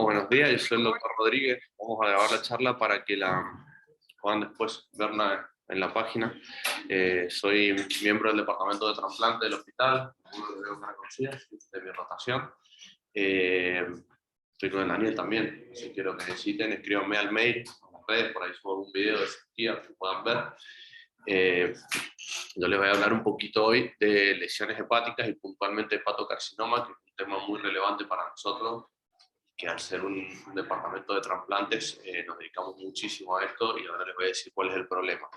Bueno, buenos días, yo soy el doctor Rodríguez. Vamos a grabar la charla para que la puedan después verla en la página. Soy miembro del departamento de trasplante del hospital, uno de las conocidas de mi rotación. Estoy con Daniel también, si quiero que necesiten, escríbanme al mail, a las redes, por ahí subo un video de cirugía que puedan ver. Yo les voy a hablar un poquito hoy de lesiones hepáticas y puntualmente hepatocarcinoma, que es un tema muy relevante para nosotros, que al ser un departamento de trasplantes nos dedicamos muchísimo a esto y ahora les voy a decir cuál es el problema.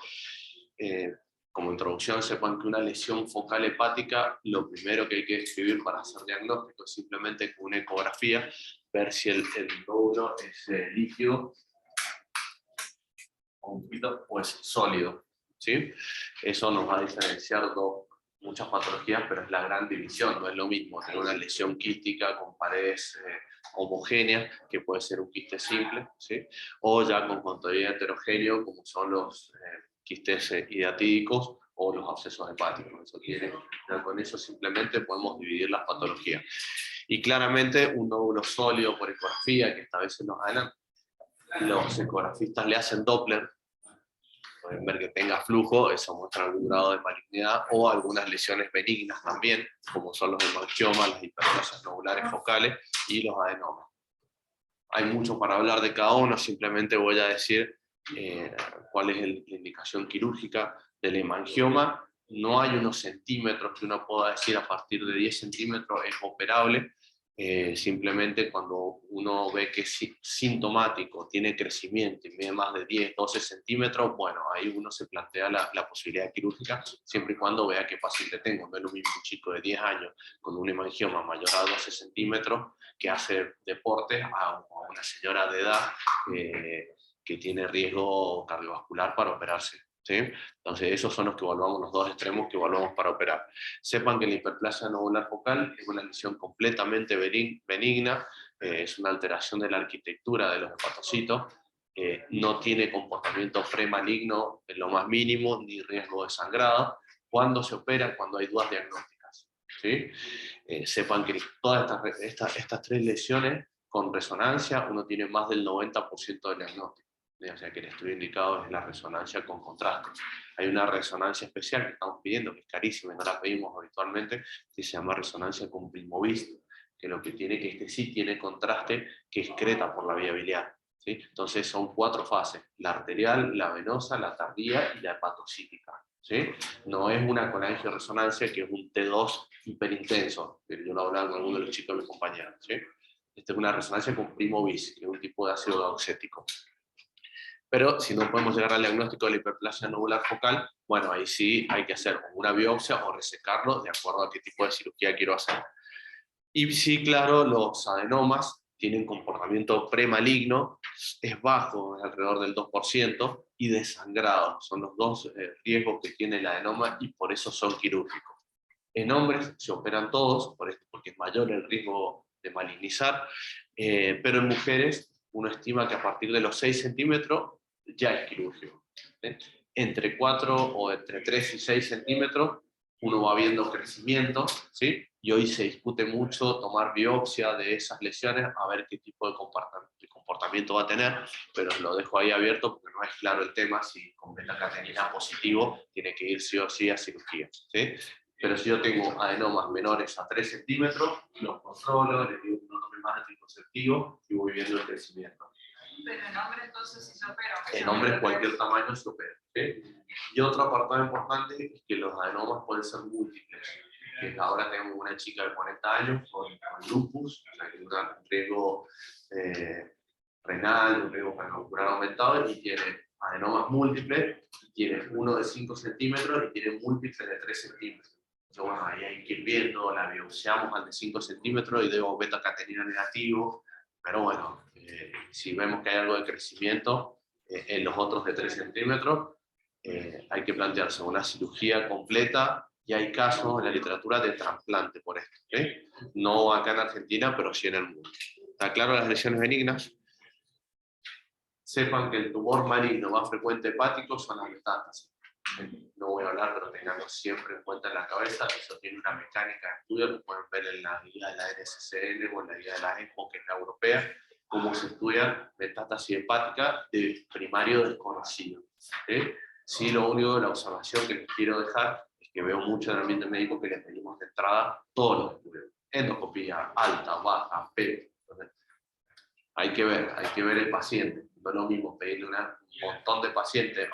Como introducción, sepan que una lesión focal hepática, lo primero que hay que describir para hacer diagnóstico es simplemente con una ecografía, ver si el nódulo es líquido o un poquito pues sólido, ¿sí? Eso nos va a diferenciar muchas patologías, pero es la gran división, no es lo mismo tener una lesión quística con paredes homogéneas, que puede ser un quiste simple, ¿sí? O ya con contenido heterogéneo, como son los quistes hidatídicos o los abscesos hepáticos. Ya con eso simplemente podemos dividir las patologías. Y claramente un nódulo sólido por ecografía, que esta vez se nos adelanta, los ecografistas le hacen Doppler, pueden ver que tenga flujo, eso muestra algún grado de malignidad, o algunas lesiones benignas también, como son los hemangiomas, las hiperplasias nodulares focales y los adenomas. Hay mucho para hablar de cada uno, simplemente voy a decir cuál es la indicación quirúrgica del hemangioma. No hay unos centímetros que uno pueda decir a partir de 10 centímetros es operable. Simplemente cuando uno ve que es sintomático, tiene crecimiento y mide más de 10, 12 centímetros, bueno, ahí uno se plantea la posibilidad quirúrgica, siempre y cuando vea qué paciente tengo. No es lo mismo un chico de 10 años con un hemangioma mayor a 12 centímetros que hace deportes a una señora de edad que tiene riesgo cardiovascular para operarse, ¿sí? Entonces esos son los que evaluamos, los dos extremos que evaluamos para operar. Sepan que la hiperplasia nodular focal es una lesión completamente benigna, es una alteración de la arquitectura de los hepatocitos, no tiene comportamiento premaligno en lo más mínimo, ni riesgo de sangrado. ¿Cuándo se opera? Cuando hay dudas diagnósticas, ¿sí? Sepan que todas estas tres lesiones con resonancia uno tiene más del 90% de diagnóstico. O sea que el estudio indicado es la resonancia con contraste. Hay una resonancia especial que estamos pidiendo, que es carísima y no la pedimos habitualmente, que se llama resonancia con Primovis, que lo que tiene que sí tiene contraste, que excreta por la vía biliar, ¿sí? Entonces son 4 fases: la arterial, la venosa, la tardía y la hepatocítica, ¿sí? No es una con angioresonancia, que es un T2 hiperintenso, que yo lo hablaba con alguno de los chicos de mis compañeros, ¿sí? Esta es una resonancia con Primovis, que es un tipo de ácido gaucético. Pero si no podemos llegar al diagnóstico de la hiperplasia nodular focal, bueno, ahí sí hay que hacer una biopsia o resecarlo de acuerdo a qué tipo de cirugía quiero hacer. Y sí, claro, los adenomas tienen comportamiento premaligno, es bajo, es alrededor del 2%, y desangrado. Son los dos riesgos que tiene el adenoma y por eso son quirúrgicos. En hombres se operan todos, porque es mayor el riesgo de malignizar, pero en mujeres uno estima que a partir de los 6 centímetros ya es quirúrgico. Entre 4 o entre 3 y 6 centímetros uno va viendo crecimiento, ¿sí? Y hoy se discute mucho tomar biopsia de esas lesiones a ver qué tipo de comportamiento va a tener, pero lo dejo ahí abierto porque no es claro el tema. Si con beta-catenina positivo tiene que ir sí o sí a cirugía, ¿sí? Pero si yo tengo adenomas menores a 3 centímetros, los controlo, les digo que no tome más anticonceptivo y voy viendo el crecimiento. Pero en hombres entonces sí se opera. En hombres cualquier tamaño se opera, ¿sí? Y otro apartado importante es que los adenomas pueden ser múltiples. Ahora tenemos una chica de 40 años con lupus, o sea, que tiene un riesgo renal, un riesgo cardiovascular aumentado, y tiene adenomas múltiples, y tiene uno de 5 centímetros y tiene múltiples de 3 centímetros. Entonces, bueno, ahí hay que ir viendo, la biopsiamos al de 5 centímetros y debo beta-catenina negativo, pero bueno, si vemos que hay algo de crecimiento en los otros de 3 centímetros, hay que plantearse una cirugía completa, y hay casos en la literatura de trasplante por esto, ¿sí? No acá en Argentina, pero sí en el mundo. ¿Está claro las lesiones benignas? Sepan que el tumor maligno más frecuente hepático son las metástasis. No voy a hablar, pero tenganlo siempre en cuenta en la cabeza. Eso tiene una mecánica de estudio que pueden ver en la guía de la NSCN o en la guía de la ESMO, que es la europea. cómo se estudia metástasis hepática de primario desconocido. Sí, lo único de la observación que les quiero dejar es que veo mucho en el ambiente médico que les pedimos de entrada todos los estudios. Endoscopía, alta, baja, PET. Entonces, hay que ver el paciente. No es lo mismo pedirle un montón de pacientes,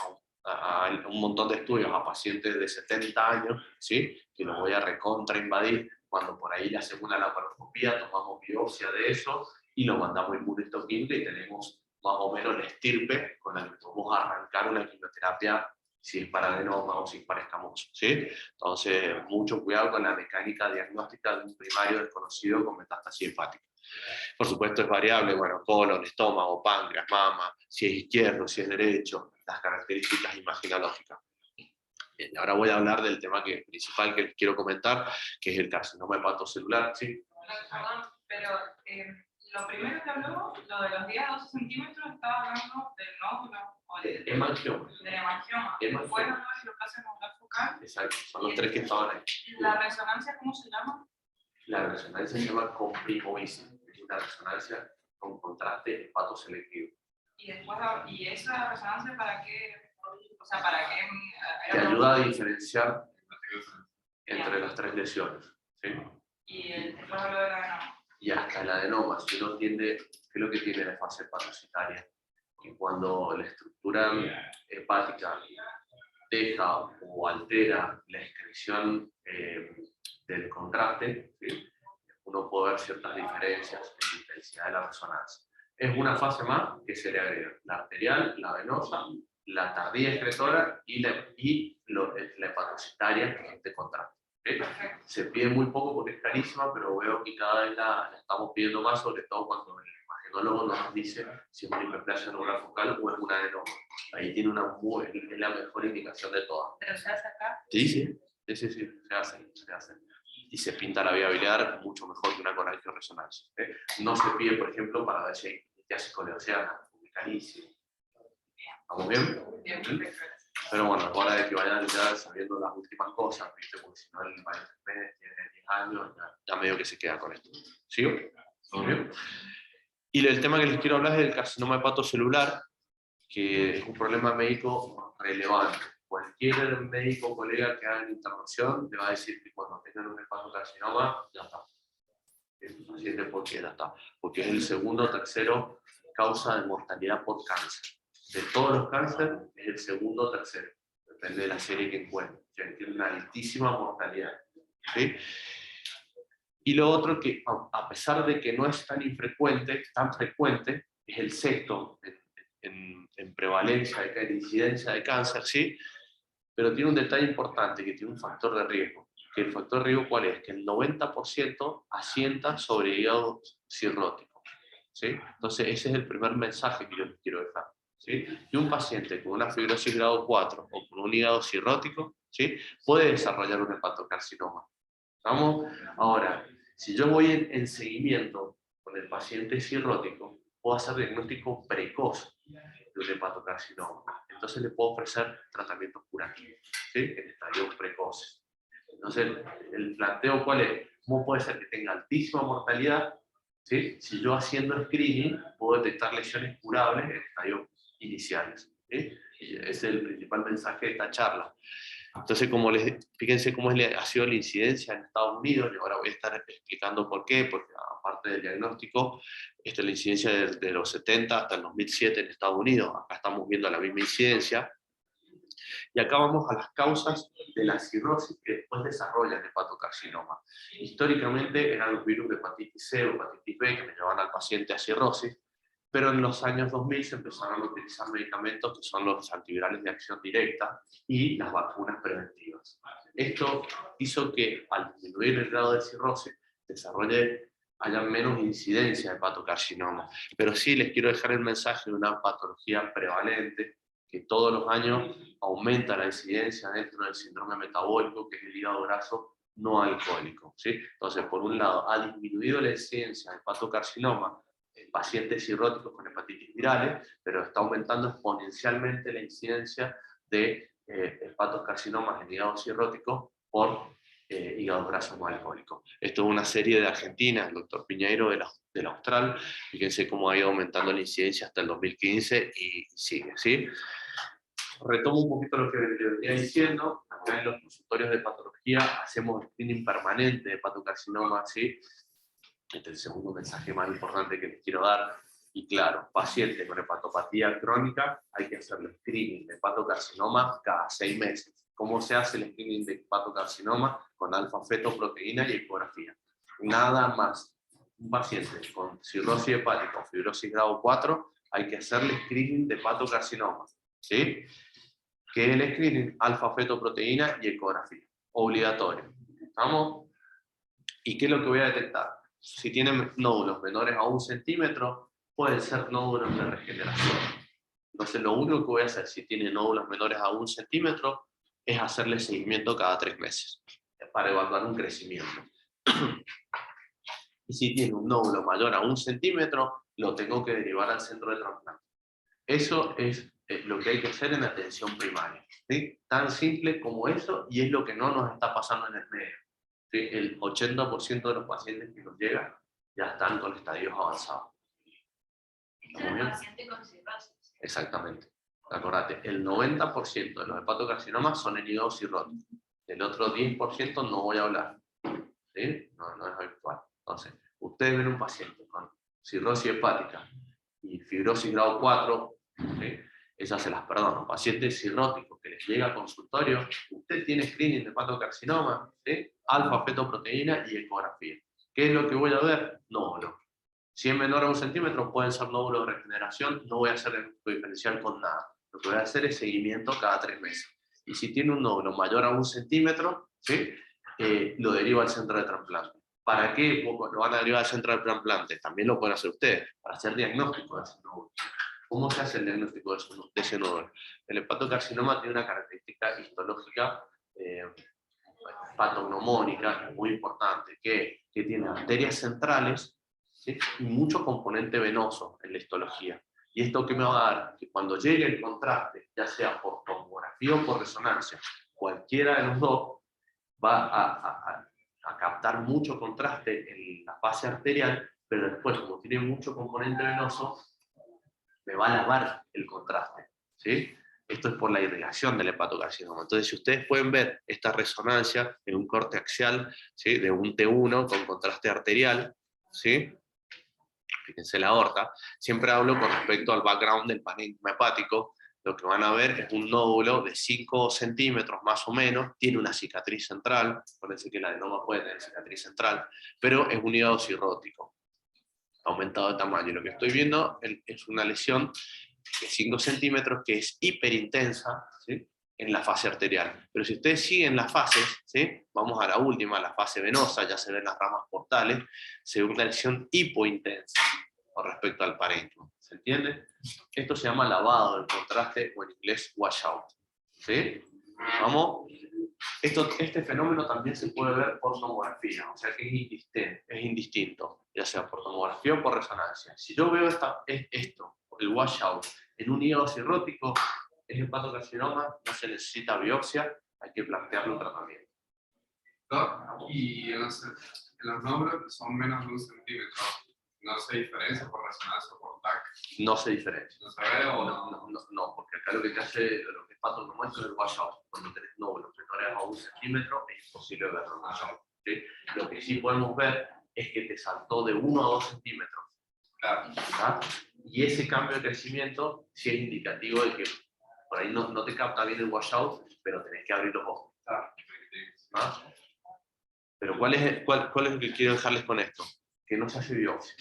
un montón de estudios a pacientes de 70 años, ¿sí? Que los voy a recontra invadir, cuando por ahí le hacemos una laparoscopía, tomamos biopsia de eso y lo mandamos a inmunohistoquímica y tenemos más o menos la estirpe con la que podemos arrancar una quimioterapia, si es para adenoma o si es para escamoso, ¿sí? Entonces, mucho cuidado con la mecánica diagnóstica de un primario desconocido con metástasis hepática. Por supuesto es variable, bueno, colon, estómago, páncreas, mama, si es izquierdo, si es derecho, las características imaginológicas. Bien, ahora voy a hablar del tema principal que les quiero comentar, que es el carcinoma hepatocelular, ¿sí? Perdón, pero lo primero que habló, lo de los 10 a 12 centímetros, estaba hablando del nódulo o del hemangioma. Después habló de displasia nodular focal. Exacto, son los tres que estaban ahí. ¿La resonancia cómo se llama? La resonancia se llama comprimosis, es una resonancia con contraste hepatoselectivo. Y después, ¿y esa resonancia para qué? O sea, ¿para qué? Te ayuda a diferenciar entre las tres lesiones, ¿sí? Y después habló del adenoma. Y hasta el adenoma, si uno tiende, ¿qué es lo que tiene la fase hepatocitaria? Que cuando la estructura hepática deja o altera la excreción del contraste, ¿sí? Uno puede ver ciertas diferencias en la intensidad de la resonancia. Es una fase más que se le agrega: la arterial, la venosa, la tardía excretora y la hepatocitaria, que es este contraste. ¿Okay? Se pide muy poco porque es carísima, pero veo que cada vez la estamos pidiendo más, sobre todo cuando el imagenólogo nos dice si es una hiperplasia nodular focal o es una adenoma. Ahí tiene es la mejor indicación de todas. ¿Pero se hace acá? Sí, se hace. Y se pinta la vía biliar mucho mejor que una con angioresonancia. No se pide, por ejemplo, para ver si hay litiasis coleoceana, es carísimo. ¿Estamos bien? Bien, perfecto. Pero bueno, es hora de que vayan ya sabiendo las últimas cosas, ¿viste? Porque si no, el maestro tiene 10 años, ya medio que se queda con esto. ¿Sigo? ¿Todo bien? Y el tema que les quiero hablar es del carcinoma hepatocelular, que es un problema médico relevante. Cualquier médico o colega que haga intervención le va a decir que cuando tengan un hepatocarcinoma, ya está. El paciente, ¿por qué? Ya está. Porque es el segundo o tercero causa de mortalidad por cáncer. De todos los cánceres, es el segundo o tercero. Depende de la serie que encuentre. Tiene una altísima mortalidad. ¿Sí? Y lo otro que, a pesar de que no es tan frecuente, es el sexto en prevalencia, en incidencia de cáncer, ¿sí? Pero tiene un detalle importante, que tiene un factor de riesgo. Que el factor de riesgo, ¿cuál es? Que el 90% asienta sobre hígado cirrótico, ¿sí? Entonces, ese es el primer mensaje que yo les quiero dejar, ¿sí? Que un paciente con una fibrosis grado 4 o con un hígado cirrótico, ¿sí? Puede desarrollar un hepatocarcinoma. ¿Vamos? Ahora, si yo voy en seguimiento con el paciente cirrótico, puedo hacer diagnóstico precoz de un hepatocarcinoma. Entonces le puedo ofrecer tratamientos curativos, ¿sí? En estadios precoces. Entonces, el planteo, ¿cuál es? ¿Cómo puede ser que tenga altísima mortalidad? ¿Sí? Si yo haciendo screening puedo detectar lesiones curables en estadios iniciales. ¿Sí? Y ese es el principal mensaje de esta charla. Entonces, fíjense cómo ha sido la incidencia en Estados Unidos, y ahora voy a estar explicando por qué, porque aparte del diagnóstico, esta es la incidencia de los 70 hasta el 2007 en Estados Unidos. Acá estamos viendo la misma incidencia. Y acá vamos a las causas de la cirrosis que después desarrollan hepatocarcinoma. Históricamente eran los virus de hepatitis C o hepatitis B que me llevaban al paciente a cirrosis, pero en los años 2000 se empezaron a utilizar medicamentos que son los antivirales de acción directa y las vacunas preventivas. Esto hizo que al disminuir el grado de cirrosis haya menos incidencia de hepatocarcinoma. Pero sí les quiero dejar el mensaje de una patología prevalente que todos los años aumenta la incidencia dentro del síndrome metabólico, que es el hígado graso no alcohólico, ¿sí? Entonces, por un lado, ha disminuido la incidencia de hepatocarcinoma en pacientes cirróticos con hepatitis virales, pero está aumentando exponencialmente la incidencia de hepatocarcinomas en hígado cirrótico por hígado graso no alcohólico. Esto es una serie de Argentina, el doctor Piñeiro del Austral. Fíjense cómo ha ido aumentando la incidencia hasta el 2015 y sigue, ¿sí? Retomo un poquito lo que venía diciendo. Acá en los consultorios de patología hacemos screening permanente de hepatocarcinoma, ¿sí? Este es el segundo mensaje más importante que les quiero dar. Y claro, pacientes con hepatopatía crónica, hay que hacer el screening de hepatocarcinoma cada 6 meses. ¿Cómo se hace el screening de hepatocarcinoma? Con alfa-fetoproteína y ecografía. Nada más. Un paciente con cirrosis hepática o fibrosis grado 4, hay que hacerle screening de hepatocarcinoma, ¿sí? ¿Qué es el screening? Alfa-fetoproteína y ecografía. Obligatorio. ¿Estamos? ¿Y qué es lo que voy a detectar? Si tienen nódulos menores a 1 centímetro, pueden ser nódulos de regeneración. Entonces, lo único que voy a hacer si tiene nódulos menores a 1 centímetro es hacerle seguimiento cada 3 meses para evaluar un crecimiento. Y si tiene un nódulo mayor a 1 centímetro, lo tengo que derivar al centro de trasplante. Eso es lo que hay que hacer en atención primaria, ¿sí? Tan simple como eso, y es lo que no nos está pasando en el medio. ¿Sí? El 80% de los pacientes que nos llegan ya están con estadios avanzados. ¿Estamos bien? Paciente con cirrosis. Exactamente. Acordate, el 90% de los hepatocarcinomas son en hígado cirrótico. Del otro 10% no voy a hablar. ¿Sí? No es habitual. Entonces, ustedes ven un paciente con cirrosis hepática y fibrosis grado 4, ¿sí? Esas se las perdono. Pacientes cirróticos que les llega al consultorio, usted tiene screening de hepatocarcinoma, ¿sí? Alfa-fetoproteína y ecografía. ¿Qué es lo que voy a ver? Nódulos. Si es menor a 1 centímetro, pueden ser nódulos de regeneración, no voy a hacer el diferencial con nada. Lo que voy a hacer es seguimiento cada 3 meses. Y si tiene un nódulo mayor a 1 centímetro, ¿sí? Lo derivo al centro de trasplante. ¿Para qué lo van a derivar al centro de trasplante? También lo pueden hacer ustedes, para hacer diagnóstico de ese nódulo. ¿Cómo se hace el diagnóstico de ese nódulo? El hepatocarcinoma tiene una característica histológica patognomónica muy importante, que tiene arterias centrales, ¿sí? Y mucho componente venoso en la histología. ¿Y esto qué me va a dar? Que cuando llegue el contraste, ya sea por tomografía o por resonancia, cualquiera de los dos va a captar mucho contraste en la fase arterial, pero después, como tiene mucho componente venoso, me va a lavar el contraste, ¿sí? Esto es por la irrigación del hepatocarcinoma. Entonces, si ustedes pueden ver esta resonancia en un corte axial, ¿sí? De un T1 con contraste arterial, ¿sí? Fíjense la aorta. Siempre hablo con respecto al background del parénquima hepático. Lo que van a ver es un nódulo de 5 centímetros más o menos, tiene una cicatriz central, parece que el adenoma puede tener cicatriz central, pero es un hígado cirrótico, aumentado de tamaño. Lo que estoy viendo es una lesión de 5 centímetros que es hiperintensa, ¿sí? En la fase arterial. Pero si ustedes siguen las fases, ¿sí? Vamos a la última, la fase venosa, ya se ven las ramas portales, se ve una lesión hipointensa con respecto al parénquima. ¿Se entiende? Esto se llama lavado del contraste, o en inglés washout. ¿Sí? Vamos. Este fenómeno también se puede ver por tomografía, o sea que es indistinto, ya sea por tomografía o por resonancia. Si yo veo esto, el washout, en un hígado cirrótico, es hepatocarcinoma, no se necesita biopsia, hay que plantearle un tratamiento. Y en los nódulos que son menos de 1 centímetro, ¿no se diferencia por resonancia o por TAC? No se diferencia. ¿No se ve o no, porque acá lo que te hace, lo que es patognomónico es el washout. Cuando tenés nódulos menores a 1 centímetro, es imposible verlo en washout, ¿sí? Lo que sí podemos ver es que te saltó de 1 a 2 centímetros. Claro. ¿Verdad? Y ese cambio de crecimiento sí es indicativo de que por ahí no te capta bien el washout, pero tenés que abrir los ojos. ¿Ah? Pero ¿cuál es lo que quiero dejarles con esto? Que no se hace biopsia.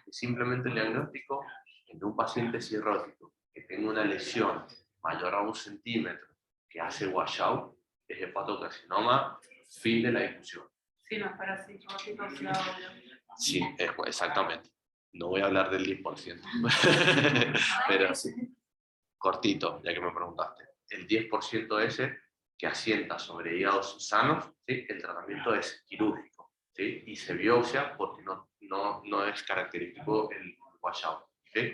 Simplemente el diagnóstico en un paciente cirrótico que tenga una lesión mayor a 1 centímetro que hace washout es hepatocarcinoma, fin de la discusión. Sí, no es para cirrótico, Sí, exactamente. No voy a hablar del 10%, pero sí, cortito, ya que me preguntaste. El 10% ese que asienta sobre hígados sanos, ¿sí? El tratamiento es quirúrgico, ¿sí? Y se biopsia porque no es característico el washout, ¿sí?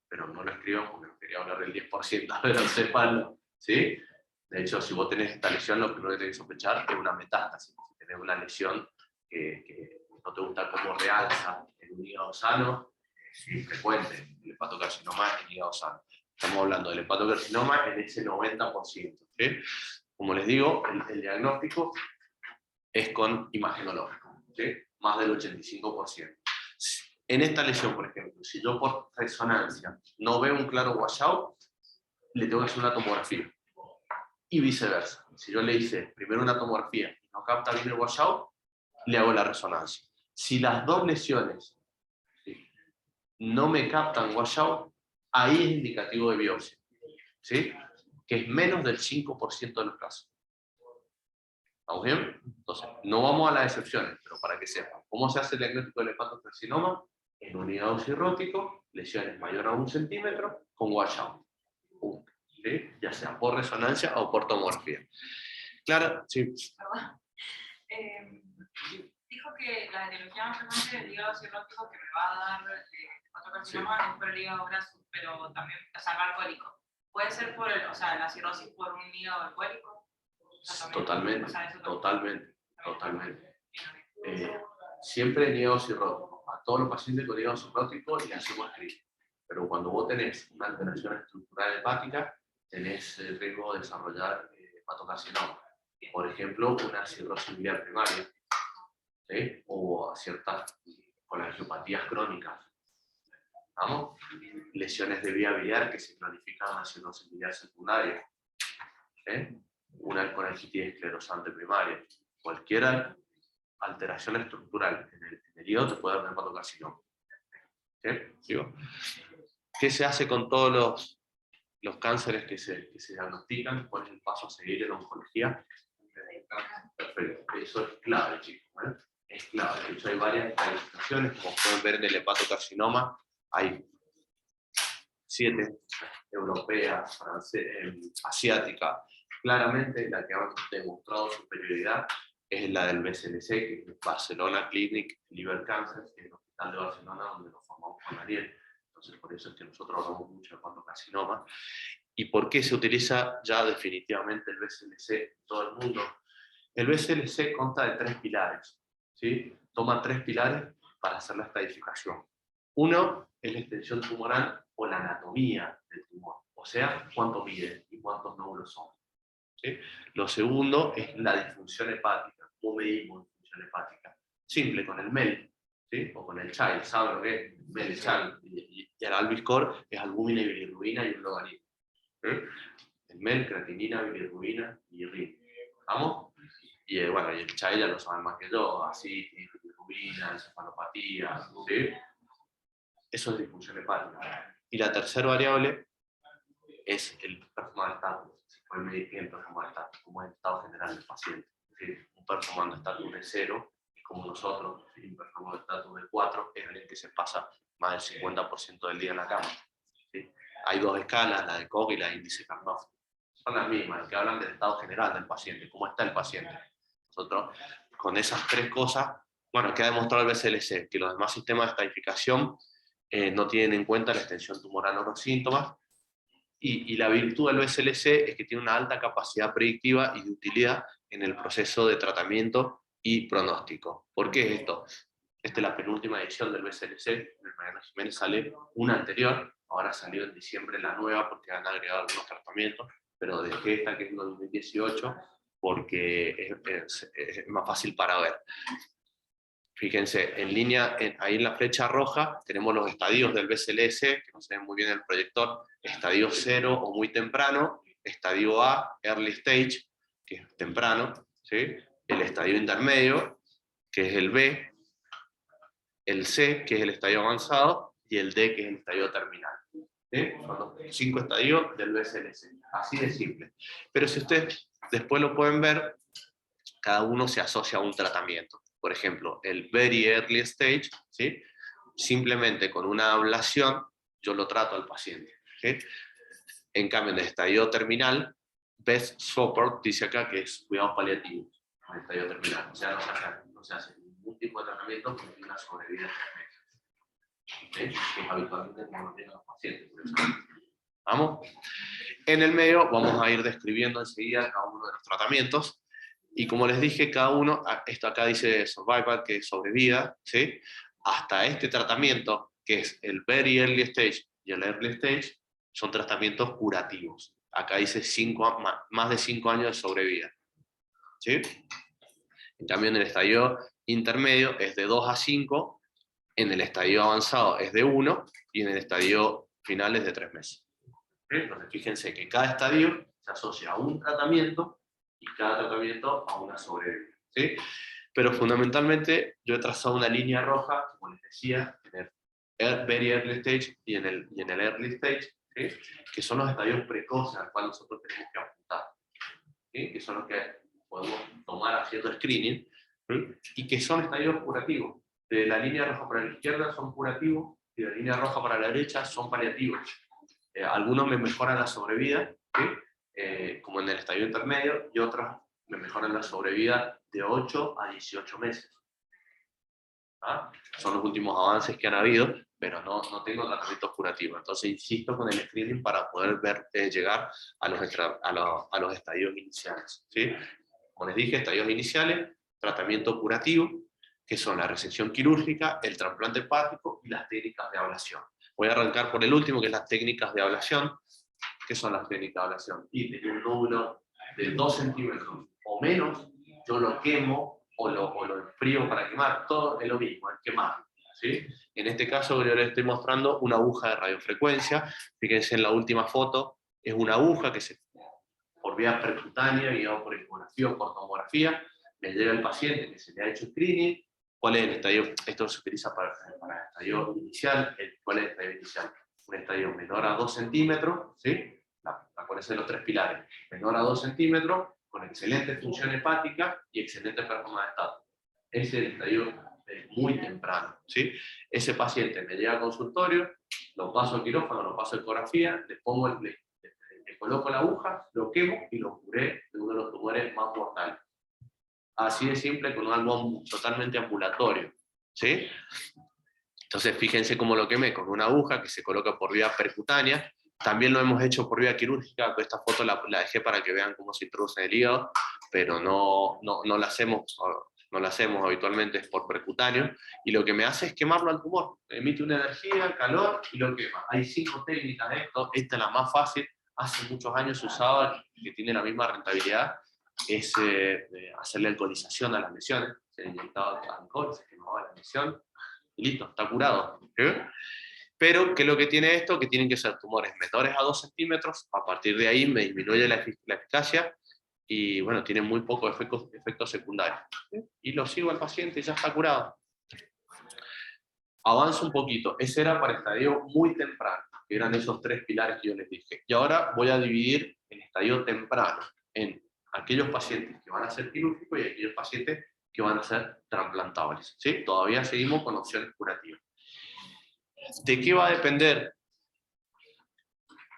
Pero no lo escriban porque no quería hablar del 10%, pero sepanlo, ¿sí? De hecho, si vos tenés esta lesión, lo primero que tenés que sospechar es una metástasis. una lesión que no te gusta cómo realza en un hígado sano, es infrecuente el hepatocarcinoma en hígado sano. Estamos hablando del hepatocarcinoma en ese 90%. ¿Sí? Como les digo, el diagnóstico es con imagenológico, ¿sí? Más del 85%. En esta lesión, por ejemplo, si yo por resonancia no veo un claro washout, le tengo que hacer una tomografía. Y viceversa. Si yo le hice primero una tomografía y no capta bien el washout, le hago la resonancia. Si las dos lesiones, ¿sí?, no me captan washout, ahí es indicativo de biopsia, ¿sí?, que es menos del 5% de los casos. ¿Estamos bien? Entonces, no vamos a las excepciones, pero para que sepan, ¿cómo se hace el diagnóstico del hepatocarcinoma? En un hígado cirrótico, lesiones mayores a 1 centímetro, con washout. ¿Sí? Ya sea por resonancia o por tomografía. Claro, sí. Perdón. Dijo que la etiología más frecuente del hígado cirrótico que me va a dar hepatocarcinoma es por el hígado graso, pero también, o sea, no alcohólico. ¿Puede ser por la cirrosis por un hígado alcohólico? Totalmente, o sea, totalmente. Siempre en hígado cirrótico. A todos los pacientes con hígado cirrótico le hacemos screening. Pero cuando vos tenés una alteración estructural hepática, tenés el riesgo de desarrollar hepatocarcinoma. Por ejemplo, una cirrosis biliar primaria, ¿sí?, o ciertas colangiopatías crónicas. ¿Vamos? Lesiones de vía biliar que se planifican una cirrosis biliar secundaria, ¿sí?, una colangitis esclerosante primaria. Cualquier alteración estructural en el hígado te puede dar un hepatocarcinoma. ¿Sí? ¿Sigo? ¿Qué se hace con todos los cánceres que se diagnostican? ¿Cuál es el paso a seguir en oncología? Perfecto. Eso es clave, chicos, ¿eh? Es clave. De hecho, hay varias calificaciones, como pueden ver en el hepatocarcinoma. Hay 7, europea, asiática. Claramente, la que ha demostrado superioridad es la del BCLC, que es Barcelona Clinic Liver Cancer, que es el hospital de Barcelona donde nos formamos con Ariel. Entonces, por eso es que nosotros hablamos mucho de hepatocarcinoma. ¿Y por qué se utiliza ya definitivamente el BCLC en todo el mundo? El BCLC consta de 3 pilares, ¿sí? Toma 3 pilares para hacer la estadificación. Uno es la extensión tumoral o la anatomía del tumor, o sea, cuánto mide y cuántos nódulos son, ¿sí? Lo segundo es la disfunción hepática. ¿Cómo medimos disfunción hepática? Simple, con el MEL, ¿sí?, o con el CHAI. ¿Saben lo que es? MEL, el CHAI y el Albiscore es albúmina y bilirrubina y un logaritmo. ¿Sí? El MEL, creatinina, bilirrubina y RIN. ¿Vamos? Y bueno, y el CHAI ya lo saben más que yo, ascitis, bilirrubina, encefalopatía, ¿sí? Eso es disfunción hepática. Y la tercera variable es el performance status. Se puede medir bien el performance status, como es el estado general del paciente. Es decir, un performance status de 0, y como nosotros, un performance status de 4, es el que se pasa más del 50% del día en la cama. ¿Sí? Hay 2 escalas, la de Koch y la de índice Karnoff. Son las mismas, que hablan del estado general del paciente, cómo está el paciente. Nosotros, con esas 3 cosas, bueno, queda demostrado el BCLC, que los demás sistemas de estadificación no tienen en cuenta la extensión tumoral o los síntomas, y la virtud del BCLC es que tiene una alta capacidad predictiva y de utilidad en el proceso de tratamiento y pronóstico. ¿Por qué es esto? Esta es la penúltima edición del BCLC, en el Mariano Jiménez sale una anterior, ahora salió en diciembre la nueva porque han agregado algunos tratamientos, pero dejé esta que es la 2018 porque es más fácil para ver. Fíjense, en línea, ahí en la flecha roja, tenemos los estadios del BCLS, que no se ven muy bien en el proyector, estadio 0 o muy temprano, estadio A, early stage, que es temprano, ¿sí?, el estadio intermedio, que es el B, el C, que es el estadio avanzado, y el D, que es el estadio terminal. ¿Sí? Son los 5 estadios del BCLS, así de simple. Pero si ustedes después lo pueden ver, cada uno se asocia a un tratamiento. Por ejemplo, el very early stage, ¿sí?, simplemente con una ablación yo lo trato al paciente, ¿sí? En cambio, en el estadio terminal, best support dice acá que es cuidados paliativos en el estadio terminal. O sea, no se hace ningún tipo de tratamiento porque tiene una sobrevida de 3 meses, ¿sí?, que es habitualmente como lo tienen los pacientes. ¿Vamos? En el medio vamos a ir describiendo enseguida cada uno de los tratamientos. Y como les dije, cada uno, esto acá dice survival, que es sobrevida, ¿sí? Hasta este tratamiento, que es el very early stage y el early stage, son tratamientos curativos. Acá dice más de 5 años de sobrevida, ¿sí? En cambio, en el estadio intermedio es de 2 a 5, en el estadio avanzado es de 1 y en el estadio final es de 3 meses. ¿Sí? Entonces, fíjense que cada estadio se asocia a un tratamiento y cada tratamiento a una sobrevida, ¿sí? Pero fundamentalmente yo he trazado una línea roja, como les decía, en el very early stage y en el early stage, ¿sí? Que son los estadios precoces al cual nosotros tenemos que apuntar, ¿sí? Que son los que podemos tomar haciendo screening, ¿sí? Y que son estadios curativos. De la línea roja para la izquierda son curativos y de la línea roja para la derecha son paliativos. Algunos me mejoran la sobrevida, ¿sí? Como en el estadio intermedio, y otros me mejoran la sobrevida de 8 a 18 meses. ¿Ah? Son los últimos avances que han habido, pero no tengo tratamientos curativos. Entonces insisto con el screening para poder llegar a los estadios iniciales, ¿sí? Como les dije, estadios iniciales, tratamiento curativo, que son la resección quirúrgica, el trasplante hepático y las técnicas de ablación. Voy a arrancar por el último, que es las técnicas de ablación. ¿Qué son las técnicas de ablación? Y tengo un nódulo de 2 centímetros o menos, yo lo quemo o lo enfrío para quemar, todo es lo mismo, es quemar, ¿sí? En este caso yo les estoy mostrando una aguja de radiofrecuencia. Fíjense en la última foto, es una aguja que por vía percutánea, guiado por ecografía o por tomografía, le llega al paciente que se le ha hecho screening. ¿Cuál es el estadio? Esto se utiliza para el estadio inicial. ¿Cuál es el estadio inicial? Un estadio menor a 2 centímetros, ¿sí? Acuérdense de los 3 pilares. Menor a 2 centímetros, con excelente función hepática y excelente performance de estatus. Ese es el estadio muy temprano, ¿sí? Ese paciente me llega al consultorio, lo paso a quirófano, lo paso a ecografía, le coloco la aguja, lo quemo y lo curé de uno de los tumores más mortales. Así de simple, con algo totalmente ambulatorio, ¿sí? Entonces, fíjense cómo lo quemé, con una aguja que se coloca por vía percutánea. También lo hemos hecho por vía quirúrgica. Esta foto la dejé para que vean cómo se introduce en el hígado, pero no la hacemos habitualmente, es por percutáneo. Y lo que me hace es quemarlo al tumor. Emite una energía, calor y lo quema. Hay 5 técnicas de esto. Esta es la más fácil. Hace muchos años se usaba y que tiene la misma rentabilidad. Es hacerle alcoholización a las lesiones. Se le inyectaba alcohol, se quemaba la lesión y listo, está curado. Pero, ¿qué es lo que tiene esto? Que tienen que ser tumores menores a 2 centímetros, a partir de ahí me disminuye la eficacia y, bueno, tiene muy pocos efectos secundarios. Y lo sigo al paciente y ya está curado. Avanzo un poquito, ese era para estadio muy temprano, que eran esos 3 pilares que yo les dije. Y ahora voy a dividir el estadio temprano en aquellos pacientes que van a ser quirúrgicos y aquellos pacientes que van a ser trasplantables, ¿sí? Todavía seguimos con opciones curativas. ¿De qué va a depender,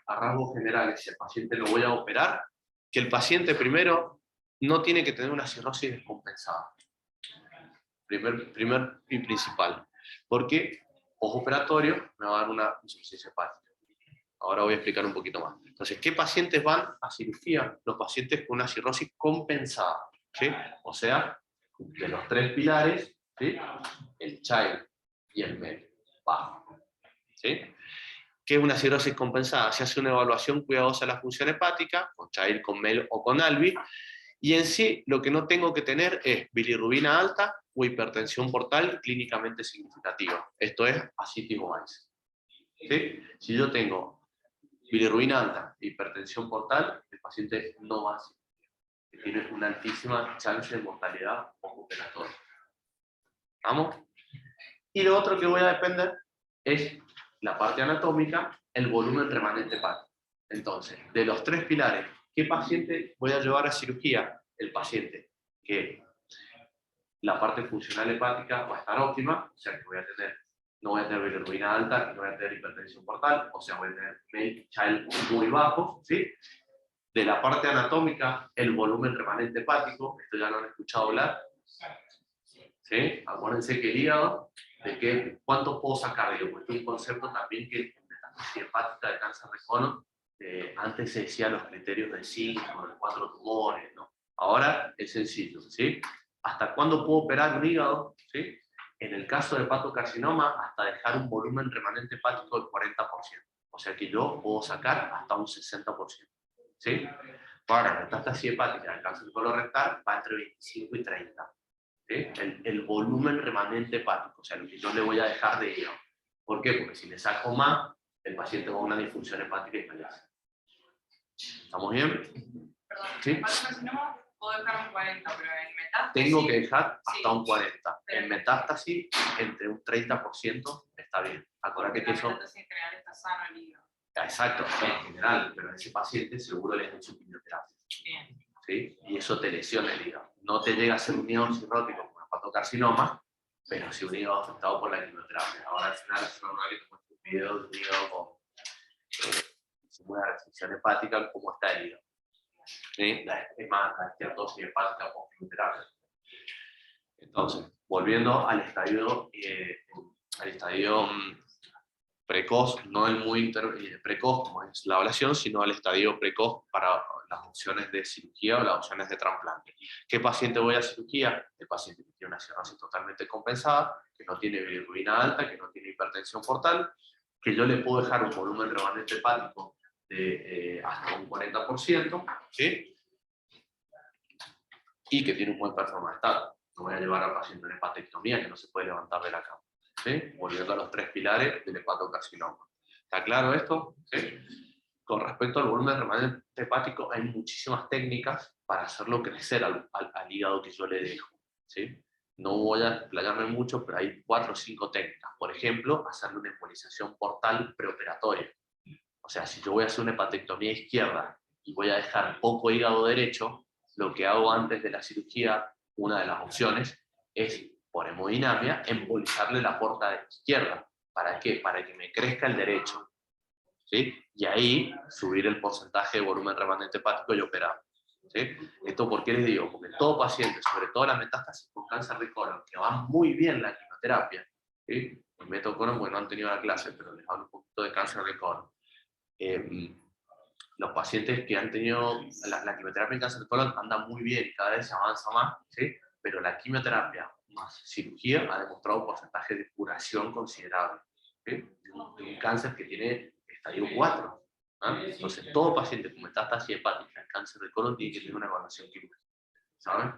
a rasgos generales, si el paciente lo voy a operar? Que el paciente primero no tiene que tener una cirrosis descompensada. Primer y principal. Porque postoperatorio me va a dar una insuficiencia hepática. Ahora voy a explicar un poquito más. Entonces, ¿qué pacientes van a cirugía? Los pacientes con una cirrosis compensada, ¿sí? O sea, de los 3 pilares, ¿sí? El child y el medio, bajo, ¿sí? ¿Qué es una cirrosis compensada? Se hace una evaluación cuidadosa de la función hepática, con child, con MEL o con ALBI, y en sí lo que no tengo que tener es bilirrubina alta o hipertensión portal clínicamente significativa. Esto es ascitis o AIS. ¿Sí? Si yo tengo bilirrubina alta e hipertensión portal, el paciente no va a ser. Tiene una altísima chance de mortalidad postoperatoria. ¿Vamos? Y lo otro que voy a depender es la parte anatómica, el volumen remanente hepático. Entonces, de los 3 pilares, ¿qué paciente voy a llevar a cirugía? El paciente que la parte funcional hepática va a estar óptima, o sea que no voy a tener bilirrubina alta y no voy a tener hipertensión portal, o sea voy a tener MEI, child muy bajo, ¿sí? De la parte anatómica, el volumen remanente hepático, esto ya lo han escuchado hablar, ¿sí? Acuérdense que el hígado, ¿cuánto puedo sacar de ello? Porque es un concepto también que en metástasis hepática de cáncer de colon, antes se decía los criterios de 5, de 4 tumores, ¿no? Ahora es sencillo, ¿sí? ¿Hasta cuándo puedo operar un hígado? ¿Sí? En el caso de hepatocarcinoma, hasta dejar un volumen remanente hepático del 40%. O sea que yo puedo sacar hasta un 60%. ¿Sí? Para la metástasis hepática del cáncer colorectal va entre 25 y 30. ¿Sí? El volumen remanente hepático, o sea, lo que yo le voy a dejar de hígado. ¿Por qué? Porque si le saco más, el paciente va a una disfunción hepática y fallece. ¿Estamos bien? Perdón, ¿Sí? hepatocarcinoma puedo dejar un 40, pero en metástasis... Tengo que dejar hasta sí, un 40. En metástasis, entre un 30% está bien. Acuérdate que eso... En metástasis en general está sano el hígado. Exacto, en general, pero a ese paciente seguro le han hecho quimioterapia. Bien. ¿Sí? Y eso te lesiona el hígado. No te llega a ser un hígado cirrótico como hepatocarcinoma, pero sí un hígado afectado por la quimioterapia. Ahora al final es normal que muestre un video de un hígado con una restricción hepática, cómo está el hígado. ¿Sí? Es más, la esteatosis hepática con quimioterapia. Entonces, volviendo al estadio precoz, no el muy precoz como es la ablación, sino al estadio precoz para las opciones de cirugía o las opciones de trasplante. ¿Qué paciente voy a cirugía? El paciente que tiene una cirrosis totalmente compensada, que no tiene bilirrubina alta, que no tiene hipertensión portal, que yo le puedo dejar un volumen remanente hepático de hasta un 40%, ¿sí? Y que tiene un buen performance estable. No voy a llevar al paciente en hepatectomía que no se puede levantar de la cama. ¿Sí? Volviendo a los 3 pilares del hepatocarcinoma. ¿Está claro esto? ¿Sí? Con respecto al volumen remanente hepático, hay muchísimas técnicas para hacerlo crecer al hígado que yo le dejo. ¿Sí? No voy a explayarme mucho, pero hay 4 o 5 técnicas. Por ejemplo, hacerle una embolización portal preoperatoria. O sea, si yo voy a hacer una hepatectomía izquierda y voy a dejar poco hígado derecho, lo que hago antes de la cirugía, una de las opciones, es por hemodinamia, embolizarle la porta izquierda. ¿Para qué? Para que me crezca el derecho. ¿Sí? Y ahí subir el porcentaje de volumen remanente hepático y operar. ¿Sí? ¿Esto por qué les digo? Porque todo paciente, sobre todo la metástasis con cáncer de colon, que va muy bien la quimioterapia, ¿sí? Me meto colon porque no han tenido la clase, pero les hablo un poquito de cáncer de colon. Los pacientes que han tenido la quimioterapia en cáncer de colon anda muy bien y cada vez se avanza más, ¿sí? Pero la quimioterapia más cirugía ha demostrado un porcentaje de curación considerable, ¿sí? De un cáncer que tiene estadio 4. ¿Ah? Entonces, todo paciente con metástasis hepática, cáncer de colon, tiene que tener una evaluación quirúrgica, ¿saben?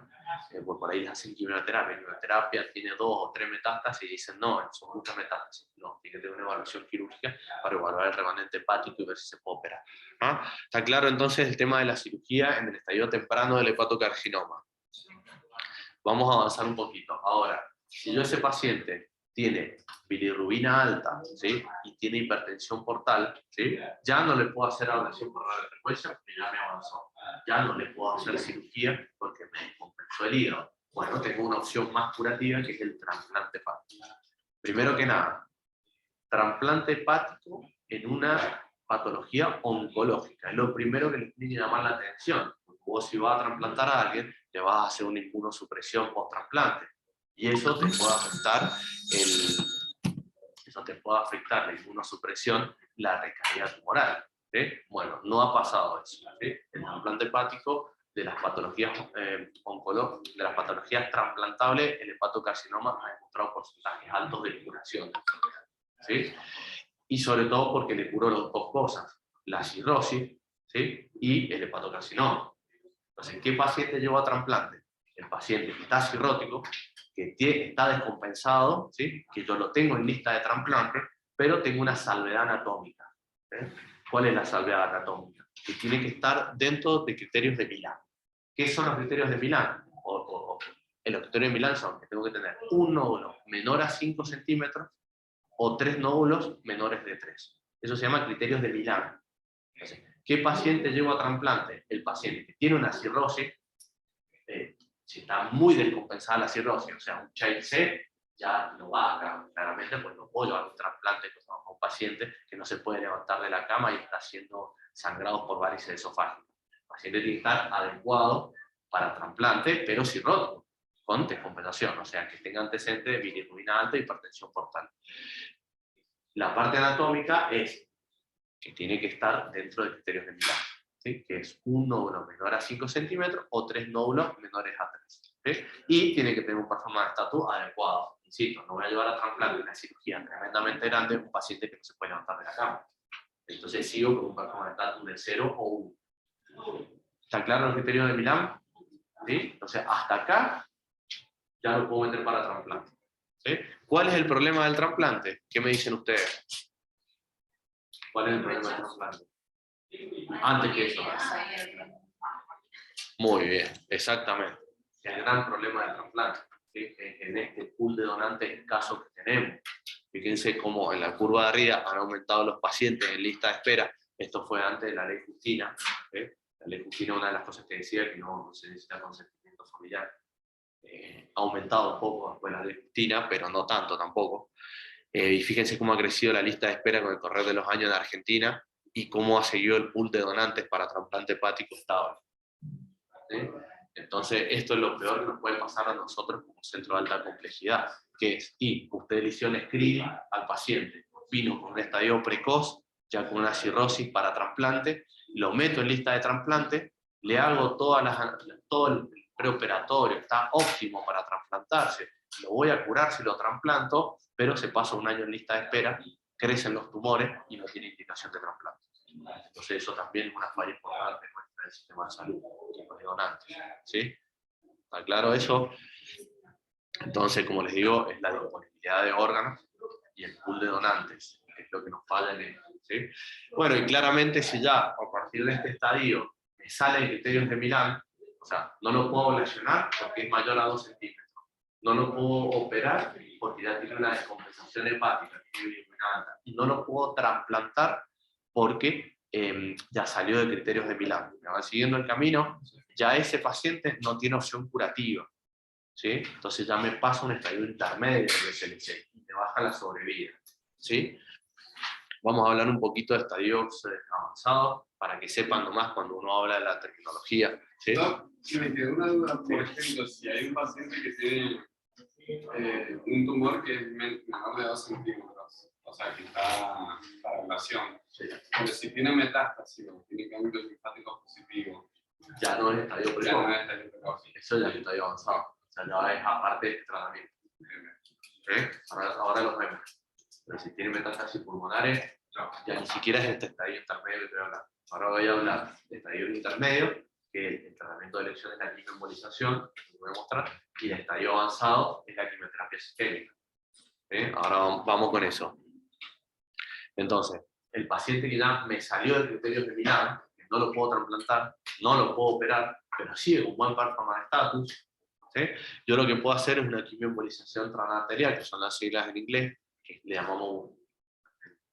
Por ahí les hacen quimioterapia, tiene 2 o 3 metástasis y dicen, no, son muchas metástasis. No, tiene que tener una evaluación quirúrgica para evaluar el remanente hepático y ver si se puede operar. ¿Ah? Está claro entonces el tema de la cirugía en el estadio temprano del hepatocarcinoma. Vamos a avanzar un poquito. Ahora, si yo ese paciente tiene bilirrubina alta, ¿sí? Y tiene hipertensión portal, ¿sí? Ya no le puedo hacer ablación por radiofrecuencia porque ya me avanzó. Ya no le puedo hacer cirugía porque me descompensó el hígado. Bueno, tengo una opción más curativa que es el trasplante hepático. Primero que nada, trasplante hepático en una patología oncológica. Es lo primero que les tiene que llamar la atención. Vos si vas a trasplantar a alguien, le vas a hacer una inmunosupresión post-trasplante. Y eso te puede afectar la inmunosupresión, la recaída tumoral. ¿Sí? Bueno, no ha pasado eso. ¿Sí? El trasplante hepático de las patologías oncológicas, de las patologías trasplantables, el hepatocarcinoma ha demostrado porcentajes altos de curación. ¿Sí? Y sobre todo porque le curó las 2 cosas, la cirrosis, ¿sí? Y el hepatocarcinoma. Entonces, ¿qué paciente llevó a trasplante? El paciente que está cirrótico, que está descompensado, ¿sí? Que yo lo tengo en lista de trasplante, pero tengo una salvedad anatómica. ¿Sí? ¿Cuál es la salvedad anatómica? Que tiene que estar dentro de criterios de Milán. ¿Qué son los criterios de Milán? Los criterios de Milán son que tengo que tener un nódulo menor a 5 centímetros o 3 nódulos menores de 3. Eso se llama criterios de Milán. Entonces, ¿qué paciente llevo a trasplante? El paciente que tiene una cirrosis, si está muy descompensada la cirrosis, o sea, un child C, ya no va acá, claramente, pues no puedo llevar un trasplante a un paciente que no se puede levantar de la cama y está siendo sangrado por varices esofágicas. El paciente tiene que estar adecuado para trasplante, pero cirrótico, con descompensación, o sea, que tenga antecedentes de bilirrubina alta y hipertensión portal. La parte anatómica es que tiene que estar dentro de criterios de Milán. ¿sí? Que es un nódulo menor a 5 centímetros o 3 nódulos menores a 3. ¿Sí? Y tiene que tener un performance de estatus adecuado. Insisto, no voy a llevar a trasplante una cirugía tremendamente grande un paciente que no se puede levantar de la cama. Entonces sigo con un performance de estatus de 0 o 1. ¿Está claro el criterio de Milán? ¿Sí? Entonces, hasta acá ya lo puedo meter para trasplante. ¿Sí? ¿Cuál es el problema del trasplante? ¿Qué me dicen ustedes? ¿Cuál es el problema del trasplante? Antes que eso. Muy bien, exactamente. El gran problema del trasplante, ¿sí? En este pool de donantes escasos que tenemos. Fíjense cómo en la curva de arriba han aumentado los pacientes en lista de espera. Esto fue antes de la ley Justina. ¿Sí? La ley Justina, una de las cosas que decía que no se necesita consentimiento familiar. Ha aumentado un poco después de la ley Justina, pero no tanto tampoco. Y fíjense cómo ha crecido la lista de espera con el correr de los años en Argentina y cómo ha seguido el pool de donantes para trasplante hepático estable. ¿Sí? Entonces, esto es lo peor que nos puede pasar a nosotros como centro de alta complejidad, que es, y usted le hizo el screening al paciente, vino con un estadio precoz, ya con una cirrosis para trasplante, lo meto en lista de trasplante, le hago todo el preoperatorio, está óptimo para trasplantarse, lo voy a curar si lo trasplanto, pero se pasa un año en lista de espera, crecen los tumores y no tiene indicación de trasplante. Entonces eso también es una falla importante en el sistema de salud, tipo de donantes, ¿sí? ¿Está claro eso? Entonces, como les digo, es la disponibilidad de órganos y el pool de donantes, que es lo que nos falla en esto, ¿sí? Bueno, y claramente si ya a partir de este estadio me salen criterios de Milán, o sea, no lo puedo lesionar porque es mayor a 2 centímetros, no lo puedo operar porque ya tiene una descompensación hepática, y no lo puedo trasplantar porque ya salió de criterios de Milán. Me van siguiendo el camino, ya ese paciente no tiene opción curativa, ¿sí? Entonces ya me pasa un estadio intermedio de SLC y te baja la sobrevida, ¿sí? Vamos a hablar un poquito de estadios avanzados para que sepan nomás cuando uno habla de la terminología, ¿sí? No, si me queda una duda, por ejemplo, si hay un paciente que tiene un tumor que es menor de 2 centímetros, o sea, que está para ablación, sí. Pero si tiene metástasis o tiene cambios linfáticos positivos, ya no es estadio precoz. Ya no es estadio precoz. Eso ya es estadio avanzado. O sea, ya es aparte de este tratamiento. ¿Sí? Ahora lo vemos. Pero si tiene metástasis pulmonares, ya ni siquiera es este estadio intermedio que voy a hablar. Ahora voy a hablar de estadio intermedio, que el tratamiento de elección es la quimioembolización, que voy a mostrar, y el estadio avanzado es la quimioterapia sistémica. ¿Sí? Ahora vamos con eso. Entonces, el paciente que ya me salió de criterios de Milán, que no lo puedo trasplantar, no lo puedo operar, pero sigue con buen performance status, ¿sí? Yo lo que puedo hacer es una quimioembolización transarterial, que son las siglas en inglés, que le llamamos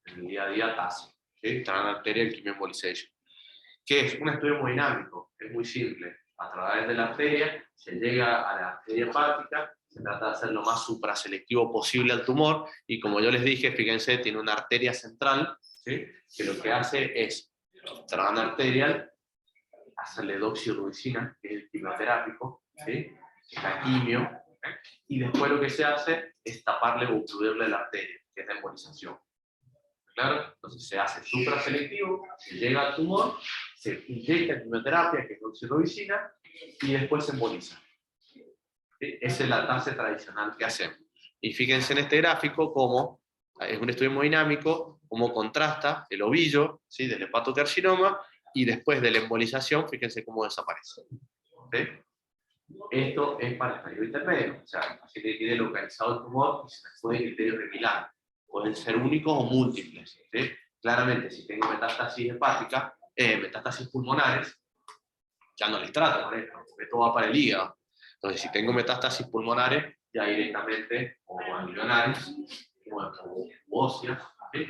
en el día a día TASI, ¿sí? Transarterial Quimioembolization, que es un estudio hemodinámico, es muy simple. A través de la arteria se llega a la arteria hepática, se trata de hacer lo más supraselectivo posible al tumor, y como yo les dije, fíjense, tiene una arteria central, ¿sí? Que lo que hace es, trama arterial, hacerle doxirubicina, que es el quimioterápico, ¿sí? La quimio, y después lo que se hace es taparle o obstruirle la arteria, que es la embolización. ¿Claro? Entonces se hace supraselectivo, se llega al tumor, se inyecta quimioterapia, que es doxirubicina, y después se emboliza. ¿Sí? Esa es la tasa tradicional que hacemos. Y fíjense en este gráfico cómo es un estudio hemodinámico, cómo contrasta el ovillo, ¿sí? Del hepatocarcinoma, y después de la embolización, fíjense cómo desaparece. ¿Sí? Esto es para el estadio intermedio, o sea, el paciente tiene localizado el tumor y se le fue de criterios de Milán. Pueden ser únicos o múltiples, ¿sí? Claramente, si tengo metástasis hepática, metástasis pulmonares, ya no les trato con esto, porque esto va para el hígado. Entonces, si tengo metástasis pulmonares, ya directamente, o ganglionares, o óseas, ¿sí?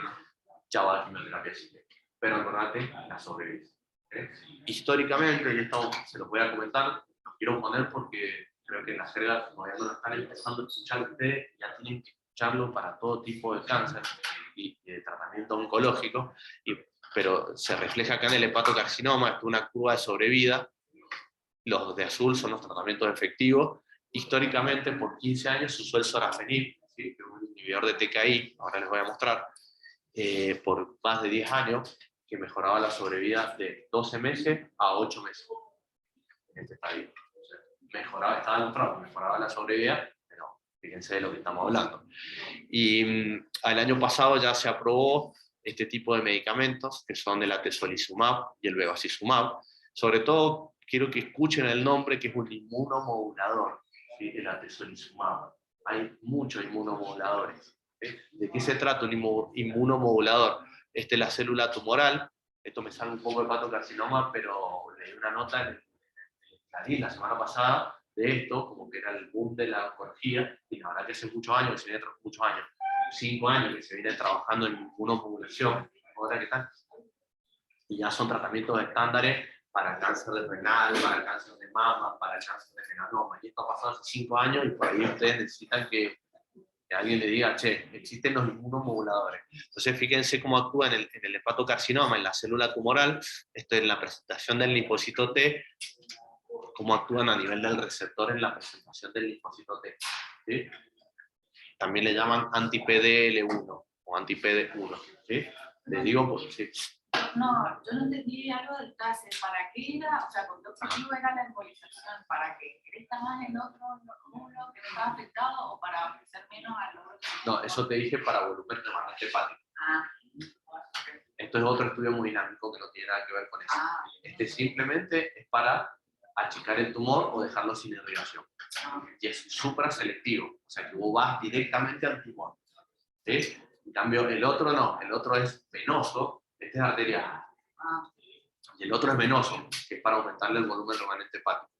Ya va a quimioterapia sistémica. Pero acordate, la sobrevivencia. ¿Sí? Históricamente, y esto se los voy a comentar, los quiero poner porque creo que en las jergas todavía no lo están empezando a escuchar ustedes, ya tienen que escucharlo para todo tipo de cáncer y de tratamiento oncológico, pero se refleja acá en el hepatocarcinoma, es una curva de sobrevida. Los de azul son los tratamientos efectivos. Históricamente, por 15 años se usó el sorafenib, ¿sí? Que es un inhibidor de TKI, ahora les voy a mostrar, por más de 10 años, que mejoraba la sobrevida de 12 meses a 8 meses. En este estadio. O sea, mejoraba, estaba demostrado que mejoraba la sobrevida, pero fíjense de lo que estamos hablando. Y el año pasado ya se aprobó este tipo de medicamentos, que son el atezolizumab y el bevacizumab. Sobre todo, quiero que escuchen el nombre, que es un inmunomodulador, ¿sí? El atezolizumab. Hay muchos inmunomoduladores. ¿Sí? ¿De qué se trata un inmunomodulador? Esta es la célula tumoral. Esto me sale un poco de hepatocarcinoma, pero leí una nota en Clarín la semana pasada de esto, como que era el boom de la oncología, y la verdad que hace muchos años, muchos años, 5 años que se viene trabajando en inmunomodulación, ahora que tal, y ya son tratamientos estándares para el cáncer de renal, para el cáncer de mama, para el cáncer de melanoma, y esto ha pasado hace 5 años, y por ahí ustedes necesitan que alguien le diga, che, existen los inmunomoduladores. Entonces fíjense cómo actúa en el hepatocarcinoma, en la célula tumoral, esto es la presentación del linfocito T, cómo actúan a nivel del receptor en la presentación del linfocito T. ¿Sí? También le llaman anti-PDL1 o anti-PD1. ¿Sí? Les digo, pues sí. No, yo no entendí algo del TASE. ¿Para qué era? O sea, ¿con qué objetivo era la embolización? ¿Para que crezca más el otro módulo que no estaba afectado o para ofrecer menos a los otros? No, eso te dije para volumen remanente hepático. Okay. Esto es otro estudio muy dinámico que no tiene nada que ver con eso. Este simplemente es para achicar el tumor o dejarlo sin irrigación. Y es súper selectivo, o sea que vos vas directamente al tumor. ¿Sí? En cambio, el otro no, el otro es venoso, este es arterial. Y el otro es venoso, que es para aumentarle el volumen remanente hepático.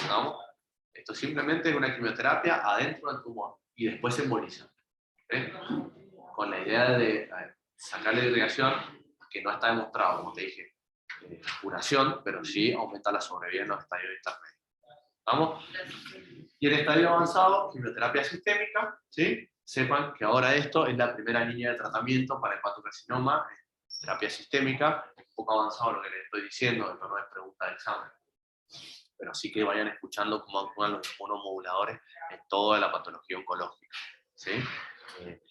¿Vamos? Esto simplemente es una quimioterapia adentro del tumor y después se emboliza. ¿Sí? Con la idea de sacarle irrigación, que no está demostrado, como te dije, curación, pero sí aumenta la sobrevida en los estadios intermedios. ¿Vamos? Y en estadio avanzado, quimioterapia sistémica, ¿sí? Sepan que ahora esto es la primera línea de tratamiento para hepatocarcinoma, terapia sistémica, es un poco avanzado lo que les estoy diciendo, esto no es pregunta de examen, pero sí que vayan escuchando cómo actúan los inmunomoduladores en toda la patología oncológica, ¿sí?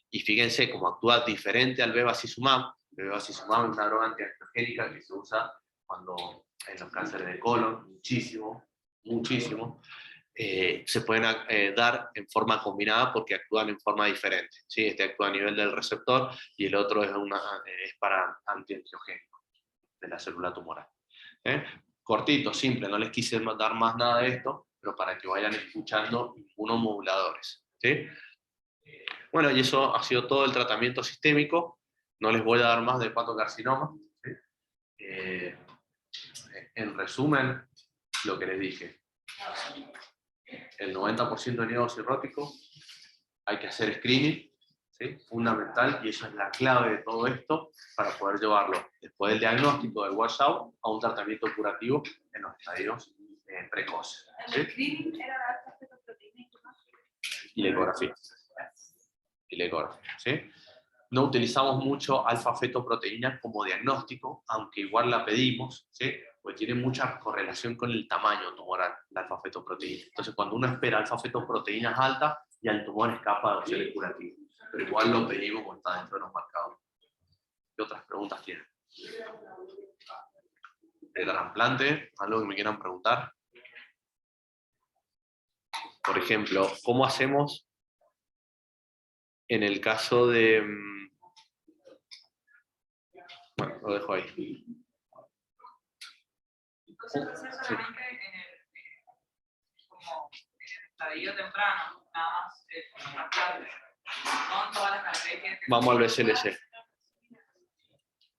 Y fíjense cómo actúa diferente al bevacizumab. El bevacizumab es una droga antiangiogénica que se usa cuando en los cánceres de colon, muchísimo, se pueden dar en forma combinada porque actúan en forma diferente, ¿sí? Este actúa a nivel del receptor y el otro es para antiangiogénico de la célula tumoral. Cortito, simple, no les quise dar más nada de esto, pero para que vayan escuchando inmunomoduladores, ¿sí? Bueno, y eso ha sido todo el tratamiento sistémico. No les voy a dar más de hepatocarcinoma, ¿sí? En resumen, lo que les dije. El 90% de nido cirrótico, hay que hacer screening, ¿sí? Fundamental, y eso es la clave de todo esto para poder llevarlo después del diagnóstico del washout a un tratamiento curativo en los estadios precoces. ¿Sí? ¿El screening era la alfa-fetoproteína y la ecografía? Y la ecografía, ¿sí? No utilizamos mucho alfa-fetoproteína como diagnóstico, aunque igual la pedimos, ¿sí? Pues tiene mucha correlación con el tamaño tumoral, la alfa-fetoproteína. Entonces, cuando uno espera alfa-fetoproteínas altas, ya el tumor escapa de opciones curativas. Pero igual lo pedimos cuando está dentro de los marcados. ¿Qué otras preguntas tienen? ¿El trasplante? ¿Algo que me quieran preguntar? Por ejemplo, ¿cómo hacemos en el caso de... Bueno, lo dejo ahí. Entonces, solamente como en el estadio temprano, nada más con trasplante, con todas las características. Vamos al BCLC.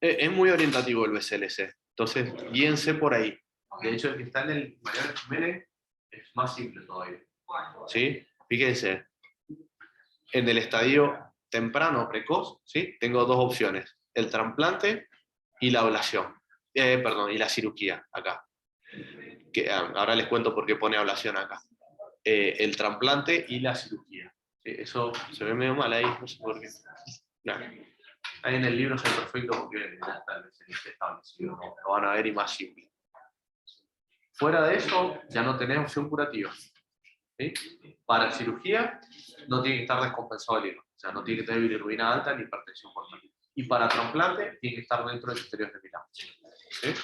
Es muy orientativo el BCLC, entonces guíense por ahí. De hecho, el que está en el Mariano Jiménez es más simple todavía. ¿Sí? Fíjense, en el estadio temprano, precoz, ¿sí? Tengo dos opciones, el trasplante y la ablación. Perdón, y la cirugía acá. Ahora les cuento por qué pone ablación acá. El trasplante y la cirugía. ¿Sí? Eso se ve medio mal ahí, no sé por qué. Claro. Ahí en el libro es perfecto porque ya está establecido, ¿no? Lo van a ver y más simple. Fuera de eso, ya no tenés opción curativa. ¿Sí? Para cirugía, no tiene que estar descompensado el hilo. O sea, no tiene que tener bilirrubina alta ni hipertensión portal. Y para trasplante tiene que estar dentro de criterios de Milán. ¿Sí?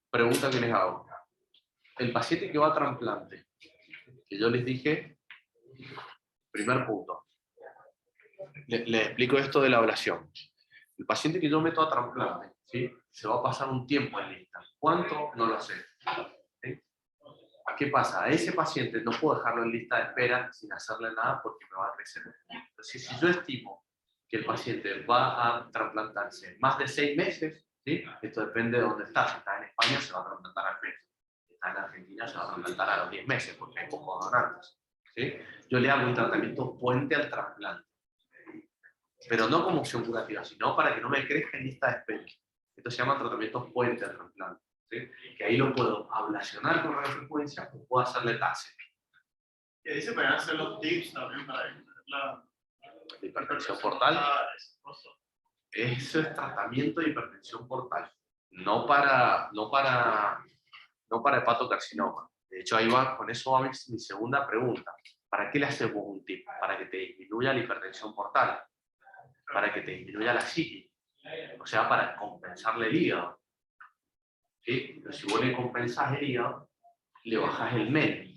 Pregunta que les hago. El paciente que va a trasplante, que yo les dije, primer punto. Les explico esto de la ablación. El paciente que yo meto a trasplante, ¿sí? Se va a pasar un tiempo en lista. ¿Cuánto? No lo sé. ¿Sí? ¿Qué pasa? A ese paciente no puedo dejarlo en lista de espera sin hacerle nada porque me va a crecer. Entonces, si yo estimo que el paciente va a trasplantarse más de 6 meses, ¿sí? Esto depende de dónde está. Si está en España, se va a trasplantar al mes. Si está en Argentina, se va a trasplantar a los 10 meses porque hay pocos donantes. ¿Sí? Yo le hago un tratamiento puente al trasplante. Pero no como opción curativa, sino para que no me crezca en lista de espera. Esto se llama tratamiento puente al trasplante. ¿Sí? Que ahí lo puedo ablacionar con radiofrecuencia o puedo hacerle láser. Y ahí se pueden hacer los tips también para la hipertensión portal. Eso es tratamiento de hipertensión portal, no para hepatocarcinoma. De hecho, ahí va, con eso va mi segunda pregunta. ¿Para qué le hacemos un tip? Para que te disminuya la hipertensión portal, para que te disminuya la psiqui, o sea, para compensarle el hígado. ¿Sí? Pero si vos le compensás el hígado, le bajás el MEL.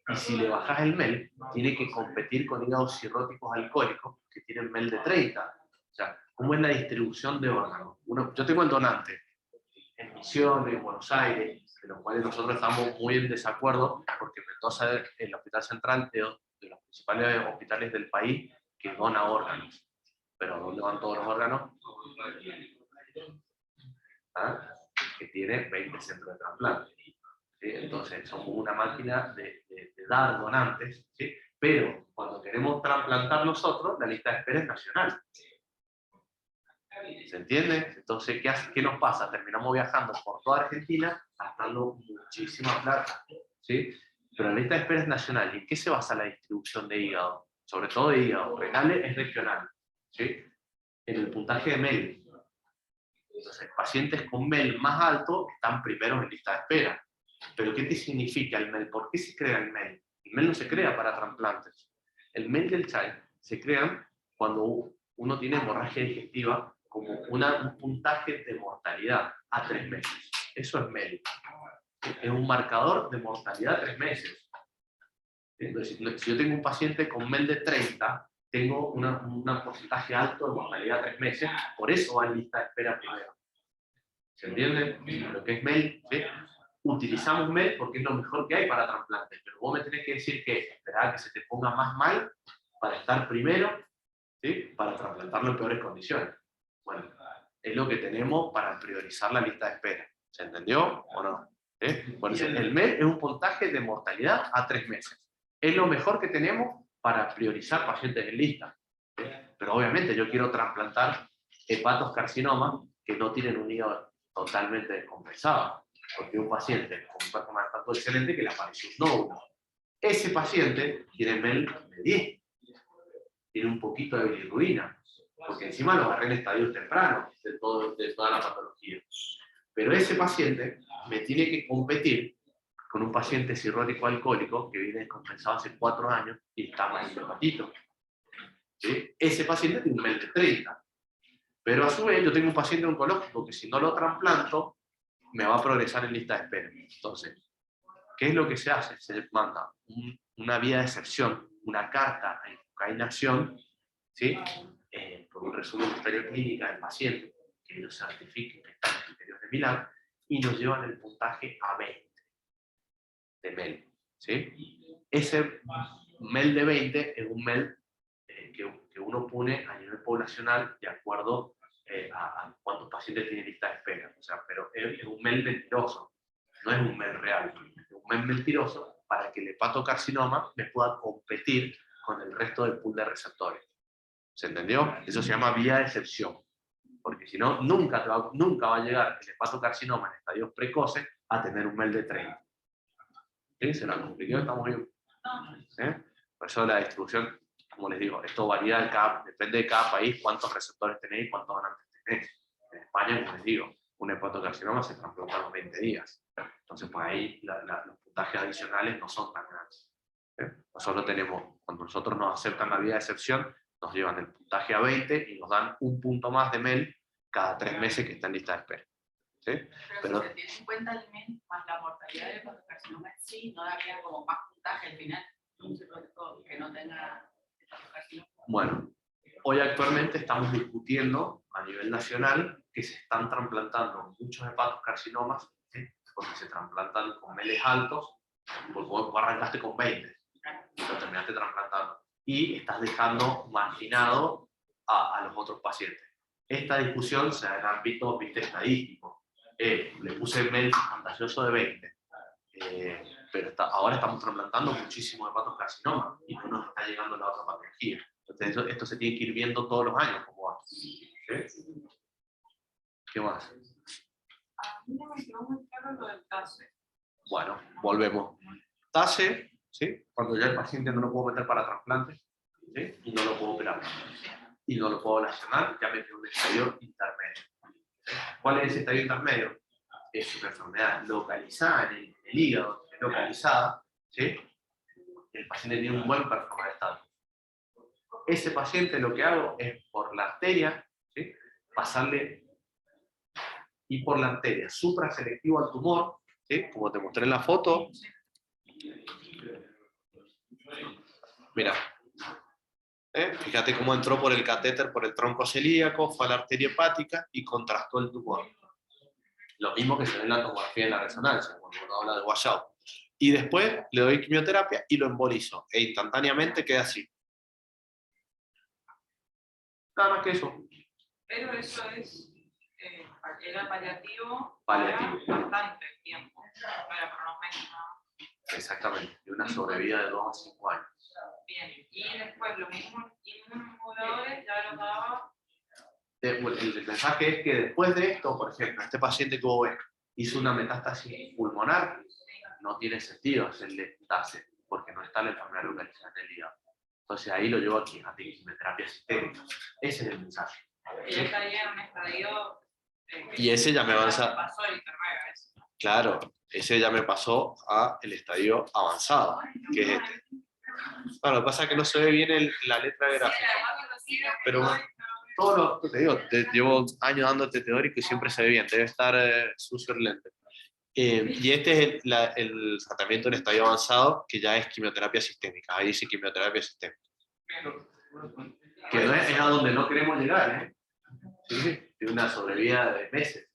Y si le bajás el MEL, tiene que competir con hígados cirróticos alcohólicos que tienen MEL de 30. O sea, ¿cómo es la distribución de órganos? Yo tengo el donante en Misiones, en Buenos Aires, de los cuales nosotros estamos muy en desacuerdo, porque Mendoza es el hospital central de los principales hospitales del país que dona órganos. Pero ¿dónde van todos los órganos? ¿Ah? Que tiene 20 centros de trasplante. ¿Sí? Entonces, somos una máquina de dar donantes, ¿sí? Pero cuando queremos trasplantar nosotros, la lista de espera es nacional. ¿Se entiende? Entonces, ¿qué nos pasa? Terminamos viajando por toda Argentina, gastando muchísima plata, ¿sí? Pero la lista de espera es nacional. ¿Y en qué se basa la distribución de hígado? Sobre todo de hígado. Renal es regional, ¿sí? En el puntaje de MEL. Entonces, pacientes con MEL más alto están primeros en lista de espera. ¿Pero qué te significa el MEL? ¿Por qué se crea el MEL? El MEL no se crea para trasplantes. El MEL del CHAI se crea cuando uno tiene hemorragia digestiva como un puntaje de mortalidad a 3 meses. Eso es MEL. Es un marcador de mortalidad a 3 meses. Entonces, si yo tengo un paciente con MEL de 30, tengo un porcentaje alto de mortalidad a 3 meses, por eso va en lista de espera primero. ¿Se entiende? Lo que es MEL, ¿sí? Utilizamos MEL porque es lo mejor que hay para trasplantes, pero vos me tenés que decir que esperar que se te ponga más mal para estar primero, ¿sí? Para trasplantarlo en peores condiciones. Bueno, es lo que tenemos para priorizar la lista de espera. ¿Se entendió o no? Por eso, el MEL es un puntaje de mortalidad a 3 meses. Es lo mejor que tenemos para priorizar pacientes en lista. ¿Sí? Pero obviamente yo quiero trasplantar hepatoscarcinomas que no tienen un hígado totalmente descompensado. Porque un paciente con un performance tanto excelente que le apareció un nódulo. Ese paciente tiene MEL de 10. Tiene un poquito de bilirrubina. Porque encima lo agarré en estadios tempranos de toda la patología. Pero ese paciente me tiene que competir con un paciente cirrótico alcohólico que viene descompensado hace 4 años y está mal en hepatito. ¿Sí? Ese paciente tiene un MEL de 30. Pero a su vez yo tengo un paciente oncológico que si no lo trasplanto, me va a progresar en lista de espera. Entonces, ¿qué es lo que se hace? Se manda una vía de excepción, una carta a inacción, ¿sí? Por un resumen de historia clínica del paciente, que ellos certifiquen que están en criterios de Milán, y nos llevan el puntaje a 20 de MEL. ¿Sí? Ese MEL de 20 es un MEL que uno pone a nivel poblacional de acuerdo a cuántos pacientes tiene lista de espera. O sea, pero es un MEL mentiroso, no es un MEL real. Es un MEL mentiroso para que el hepatocarcinoma me pueda competir con el resto del pool de receptores. ¿Se entendió? Eso se llama vía de excepción. Porque si no, nunca va a llegar el hepatocarcinoma en estadios precoces a tener un MEL de 30. ¿Sí? ¿Se la compliqué? ¿Estamos bien? ¿Sí? Por eso la distribución, como les digo, esto varía depende de cada país, cuántos receptores tenéis y cuántos donantes tenéis. En España, como les digo, un hepatocarcinoma se trasplanta a los 20 días. Entonces, pues ahí los puntajes adicionales no son tan grandes. Nosotros tenemos, cuando nosotros nos aceptan la vía de excepción, nos llevan el puntaje a 20 y nos dan un punto más de MEL cada 3 meses que está en lista de espera. ¿Sí? Pero si se tiene en cuenta el MEL más la mortalidad del hepatocarcinoma en sí, no daría como más puntaje al final, que no tenga hepatocarcinoma. Bueno, hoy actualmente estamos discutiendo a nivel nacional que se están trasplantando muchos hepatocarcinomas, ¿sí? Porque se trasplantan con MELes altos, porque vos arrancaste con 20 y lo terminaste trasplantando. Y estás dejando marginado a los otros pacientes. Esta discusión se da en ámbito, viste, estadístico. Le puse MEL fantasioso de 20. Pero ahora estamos trasplantando muchísimos hepatocarcinomas y no nos está llegando la otra patología. Entonces esto se tiene que ir viendo todos los años cómo va. ¿Sí? ¿Qué más? A mí no me quedó muy claro lo del TASE. Bueno, volvemos. TASE, ¿sí? Cuando ya el paciente no lo puedo meter para trasplante, ¿sí? Y no lo puedo operar. Y no lo puedo lesionar, ya metí un estadio intermedio. ¿Cuál es ese estadio intermedio? Es una enfermedad localizada en el hígado, localizada, ¿sí? El paciente tiene un buen performance status. Ese paciente lo que hago es por la arteria, ¿sí? Pasarle, y por la arteria supraselectiva al tumor, ¿sí? Como te mostré en la foto. Mira, fíjate cómo entró por el catéter, por el tronco celíaco, fue a la arteria hepática y contrastó el tumor. Lo mismo que se ve en la tomografía y en la resonancia, cuando uno habla de washout. Y después le doy quimioterapia y lo embolizo. E instantáneamente queda así. Nada más que eso. Pero eso es, era paliativo, Paliativo. para bastante tiempo, no era para unos meses nada. Exactamente. Y una sobrevida de 2 a 5 años. Bien, y después lo mismo, inmunomoduladores ya lo daba. El mensaje es que después de esto, por ejemplo, este paciente que vos ves hizo una metástasis pulmonar, no tiene sentido hacerle TASE, porque no está la enfermedad localizada en el hígado. Entonces ahí lo llevo aquí, a quimioterapia sistémica. Ese es el mensaje. Y ya estaría en un estadio. Y ese ya me avanza. Pasó el intermedio, eso. Claro, ese ya me pasó a el estadio avanzado, que es este. Bueno, lo que pasa es que no se ve bien la letra gráfica. Pero bueno, todo lo te digo, llevo años dando este teórico y siempre se ve bien, debe estar sucio el lente. Y este es el tratamiento en estadio avanzado, que ya es quimioterapia sistémica. Ahí dice quimioterapia sistémica. Que no es a donde no queremos llegar, ¿eh? ¿Sí? Tiene una sobrevida de meses.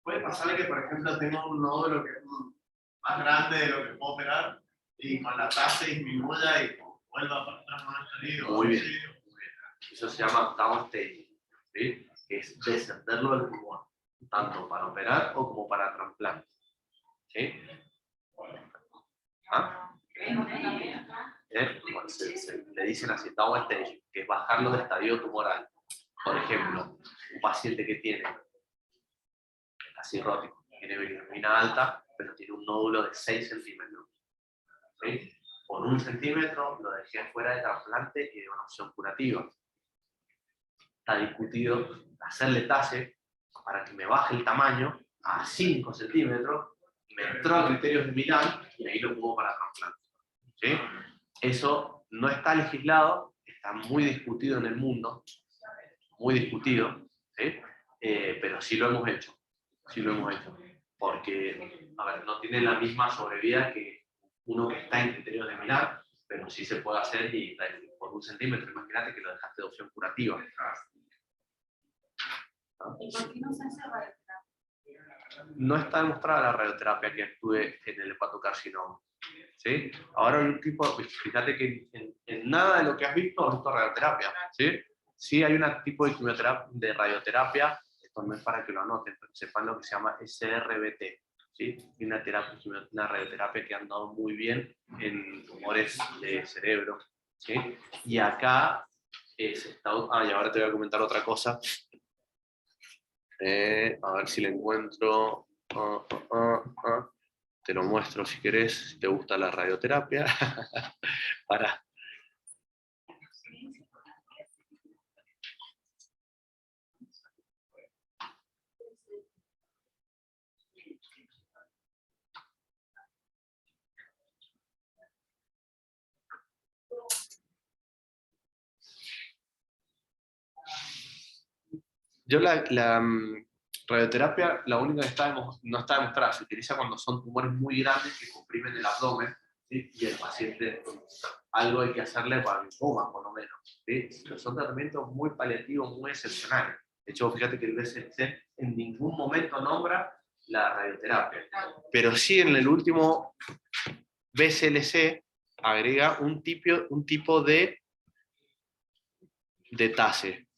Puede pasarle que, por ejemplo, tengo un nódulo que es más grande de lo que puedo operar y con la tasa disminuya y vuelva para atrás más salido. Muy bien. Eso se llama downstaging, ¿sí? Que es descenderlo del pulmón, tanto para operar o como para trasplante. ¿Sí? ¿Ah? Bueno, le dicen así, downstaging, que es bajarlo de estadio tumoral. Por ejemplo, un paciente que tiene cirrótico, tiene bilirrubina alta, pero tiene un nódulo de 6 centímetros. ¿Sí? Por 1 centímetro lo dejé fuera de trasplante y de una opción curativa. Está discutido hacerle TASE para que me baje el tamaño a 5 centímetros, me entró a criterios de Milán y ahí lo pongo para trasplante. ¿Sí? Eso no está legislado, está muy discutido en el mundo, muy discutido, ¿sí? Pero sí lo hemos hecho. Sí lo hemos hecho. Porque, a ver, no tiene la misma sobrevida que uno que está en criterios de Milán, pero sí se puede hacer y por 1 centímetro. Imagínate que lo dejaste de opción curativa. ¿Y por qué no se hace radioterapia? No está demostrada la radioterapia que actúe en el hepatocarcinoma. ¿Sí? Ahora hay un tipo, fíjate que en nada de lo que has visto radioterapia. ¿Sí? Sí hay un tipo de quimioterapia, de radioterapia, esto no es para que lo anoten, pero sepan lo que se llama SRBT. ¿Sí? Y una radioterapia que han dado muy bien en tumores de cerebro. ¿Sí? Y acá se está... y ahora te voy a comentar otra cosa. A ver si le encuentro. Te lo muestro si querés, si te gusta la radioterapia. Para. Yo la radioterapia, la única que no está demostrada, se utiliza cuando son tumores muy grandes que comprimen el abdomen, ¿sí? Y el paciente, algo hay que hacerle para el coma, por lo menos, ¿sí? Pero son tratamientos muy paliativos, muy excepcionales. De hecho, fíjate que el BCLC en ningún momento nombra la radioterapia, pero sí en el último BCLC agrega un tipo de TASE.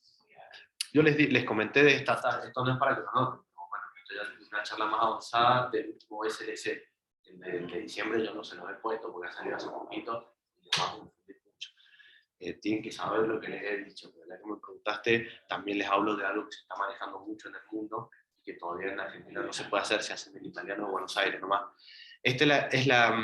Yo les comenté de esta TASE, esto no es para que lo noten, pero bueno, esto ya es una charla más avanzada del último BCLC. El de diciembre yo no se los he puesto porque ha salido hace poquito y les va a confundir mucho. Tienen que saber lo que les he dicho, pero la que me preguntaste, también les hablo de algo que se está manejando mucho en el mundo y que todavía en Argentina no se puede hacer, se hace en el italiano de Buenos Aires nomás. Esta es la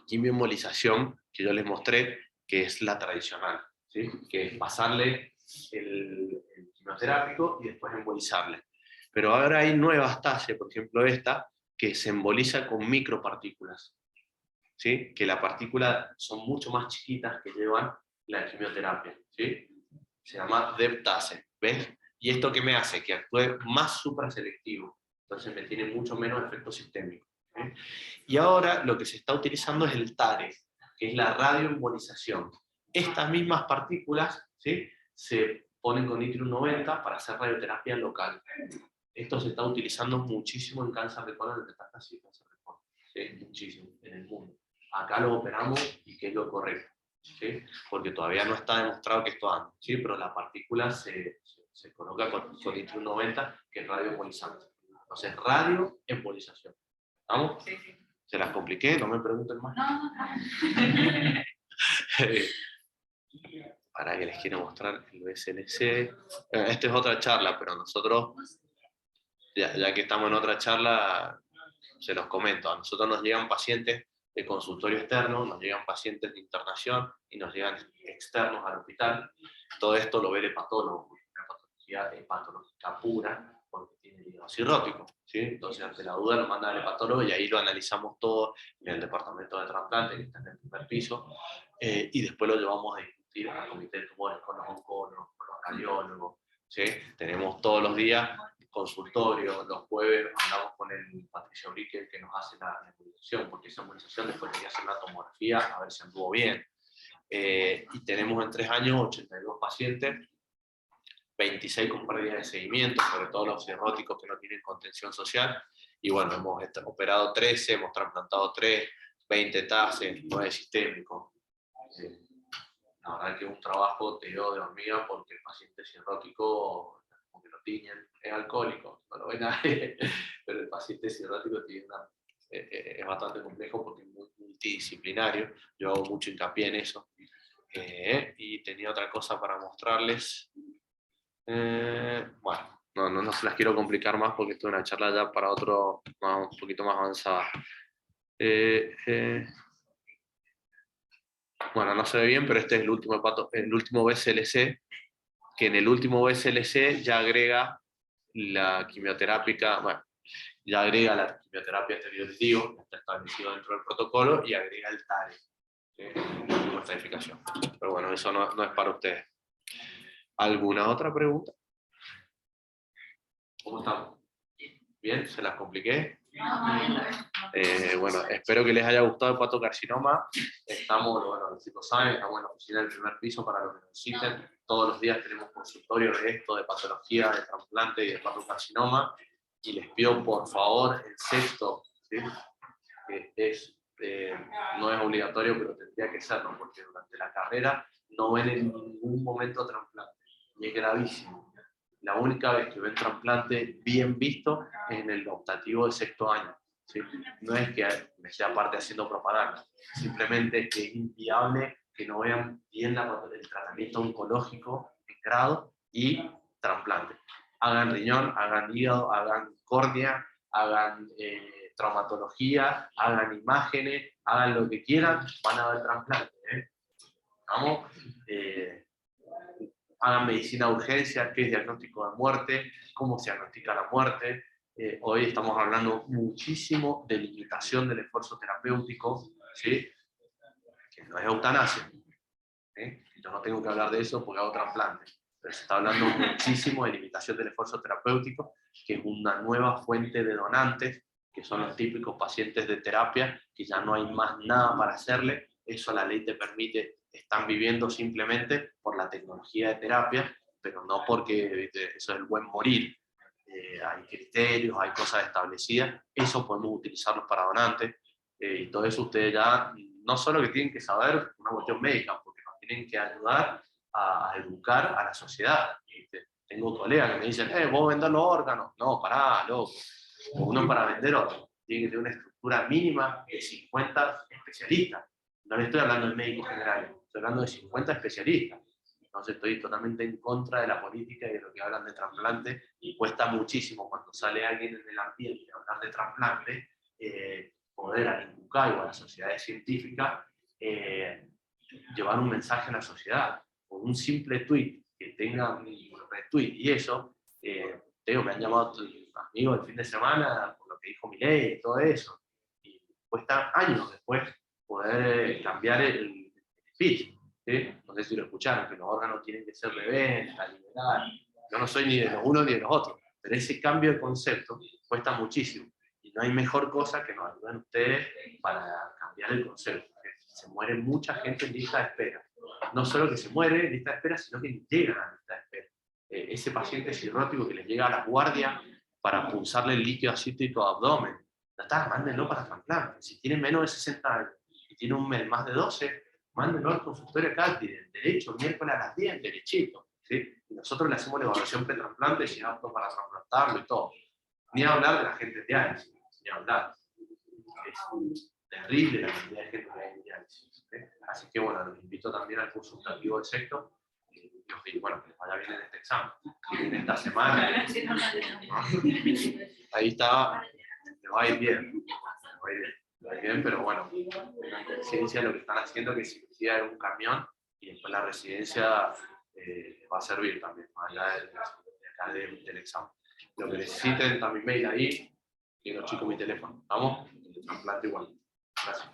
quimioembolización que yo les mostré, que es la tradicional, ¿sí? Que es pasarle el quimioterápico y después embolizarle. Pero ahora hay nuevas TASE, por ejemplo esta, que se emboliza con micropartículas, ¿sí? Que las partículas son mucho más chiquitas que llevan la quimioterapia, ¿sí? Se llama DEP-TASE, ¿ves? ¿Y esto qué me hace? Que actúe más supraselectivo, entonces me tiene mucho menos efecto sistémico, ¿sí? Y ahora lo que se está utilizando es el TARE, que es la radioembolización. Estas mismas partículas, ¿sí? Se ponen con Yttrium 90 para hacer radioterapia local. Esto se está utilizando muchísimo en cáncer de colon, en metástasis y cáncer de colon, ¿sí? Muchísimo en el mundo. Acá lo operamos y que es lo correcto, ¿sí? Porque todavía no está demostrado que esto anda, ¿sí? Pero la partícula se coloca con Yttrium 90, que es radioembolizante. Entonces, radioembolización. ¿Estamos? Sí, sí. ¿Se las compliqué? No me pregunten más. No. Para que les quiero mostrar el BCLC. Esta es otra charla, pero nosotros, ya que estamos en otra charla, se los comento. A nosotros nos llegan pacientes de consultorio externo, nos llegan pacientes de internación y nos llegan externos al hospital. Todo esto lo ve el hepatólogo, una patología hepatológica pura, porque tiene el hígado cirrótico, ¿sí? Entonces, ante la duda lo manda al hepatólogo y ahí lo analizamos todo en el departamento de trasplante, que está en el primer piso, y después lo llevamos a discutir al comité de tumores con los oncólogos, con los radiólogos, ¿sí? Tenemos todos los días consultorio, los jueves hablamos con el Patricio Brique, que nos hace la embolización, porque esa embolización después hay que hacer una tomografía a ver si anduvo bien. Y tenemos en 3 años 82 pacientes, 26 con pérdida de seguimiento, sobre todo los cirróticos que no tienen contención social, y bueno, hemos operado 13, hemos trasplantado 3, 20 TASE, 9 sistémicos. La verdad que es un trabajo tejido de hormiga porque el paciente cirrótico, como que lo tiñen, es alcohólico, no lo ve nadie, pero el paciente cirrótico tiene es bastante complejo porque es muy multidisciplinario, yo hago mucho hincapié en eso. Y tenía otra cosa para mostrarles. Bueno, no se las quiero complicar más porque esto es una charla ya para otro, un poquito más avanzada. Bueno, no se ve bien, pero este es el último BCLC, que en el último BCLC ya agrega la quimioterápica, bueno, ya agrega la quimioterapia esteroideo, está establecido dentro del protocolo, y agrega el TARE, como estratificación. Pero bueno, eso no es para ustedes. ¿Alguna otra pregunta? ¿Cómo estamos? ¿Bien? ¿Se las compliqué? Bueno, espero que les haya gustado el hepatocarcinoma. Estamos, bueno, los chicos saben, estamos en la oficina del primer piso para los que necesiten. Todos los días tenemos consultorio de esto, de patología, de trasplante y de hepatocarcinoma. Y les pido, por favor, el sexto, ¿sí? Que no es obligatorio, pero tendría que serlo, porque durante la carrera no ven en ningún momento trasplante. Y es gravísimo. La única vez que ven trasplante bien visto es en el optativo de sexto año, ¿sí? No es que me sea parte haciendo propaganda, simplemente que es inviable que no vean bien el tratamiento oncológico en grado y trasplante. Hagan riñón, hagan hígado, hagan córnea, hagan traumatología, hagan imágenes, hagan lo que quieran, van a ver trasplante. ¿Vamos? Hagan medicina de urgencia, qué es diagnóstico de muerte, cómo se diagnostica la muerte. Hoy estamos hablando muchísimo de limitación del esfuerzo terapéutico, ¿sí? Que no es eutanasia. Yo no tengo que hablar de eso porque hago trasplante. pero se está hablando muchísimo de limitación del esfuerzo terapéutico, que es una nueva fuente de donantes, que son los típicos pacientes de terapia, que ya no hay más nada para hacerle, eso la ley te permite, están viviendo simplemente por la tecnología de terapia, pero no porque, ¿viste? Eso es el buen morir. Hay criterios, hay cosas establecidas, eso podemos utilizarlos para donantes, y todo eso ustedes ya, no solo que tienen que saber una cuestión médica, porque nos tienen que ayudar a educar a la sociedad. Tengo colegas que me dicen, vos vendés los órganos. No, pará, loco. Uno para vender órganos tiene que tener una estructura mínima de 50 especialistas. No le estoy hablando de médicos generales, estoy hablando de 50 especialistas. Entonces estoy totalmente en contra de la política y de lo que hablan de trasplante, y cuesta muchísimo cuando sale alguien en el ambiente a hablar de trasplante, poder al INCUCAI o a las sociedades científicas llevar un mensaje a la sociedad. Con un simple tweet que tenga un retweet y eso, me han llamado amigos el fin de semana por lo que dijo Milei y todo eso, y cuesta años después poder cambiar el speech. ¿Sí? No sé si lo escucharon, que los órganos tienen que ser de venta, liberar. Yo no soy ni de los unos ni de los otros, pero ese cambio de concepto cuesta muchísimo. Y no hay mejor cosa que nos ayuden ustedes para cambiar el concepto. Se muere mucha gente en lista de espera. No solo que se muere en lista de espera, sino que llegan a lista de espera. Ese paciente cirrótico que les llega a la guardia para pulsarle el líquido acítico al abdomen, ya está, mándenlo para trasplante. Si tiene menos de 60 años y tiene un mes más de 12, mándenlo al consultorio acá, derecho, miércoles a las 10, derechito. ¿Sí? Y nosotros le hacemos la evaluación pretrasplante, si es apto para trasplantarlo y todo. Ni hablar de la gente de diálisis, ni hablar. Es terrible la cantidad de gente que hay en diálisis. ¿Sí? Así que bueno, los invito también al curso optativo de sexto, y bueno, que les vaya bien en este examen. Que viene esta semana. Ahí está, me va a ir bien. Bien, pero bueno, tengan conciencia de lo que están haciendo, que cirugía es un camión y después la residencia va a servir también, más allá del examen. Lo que necesiten, está mi mail ahí, y los chicos mi teléfono. ¿Vamos? El trasplante igual. Gracias.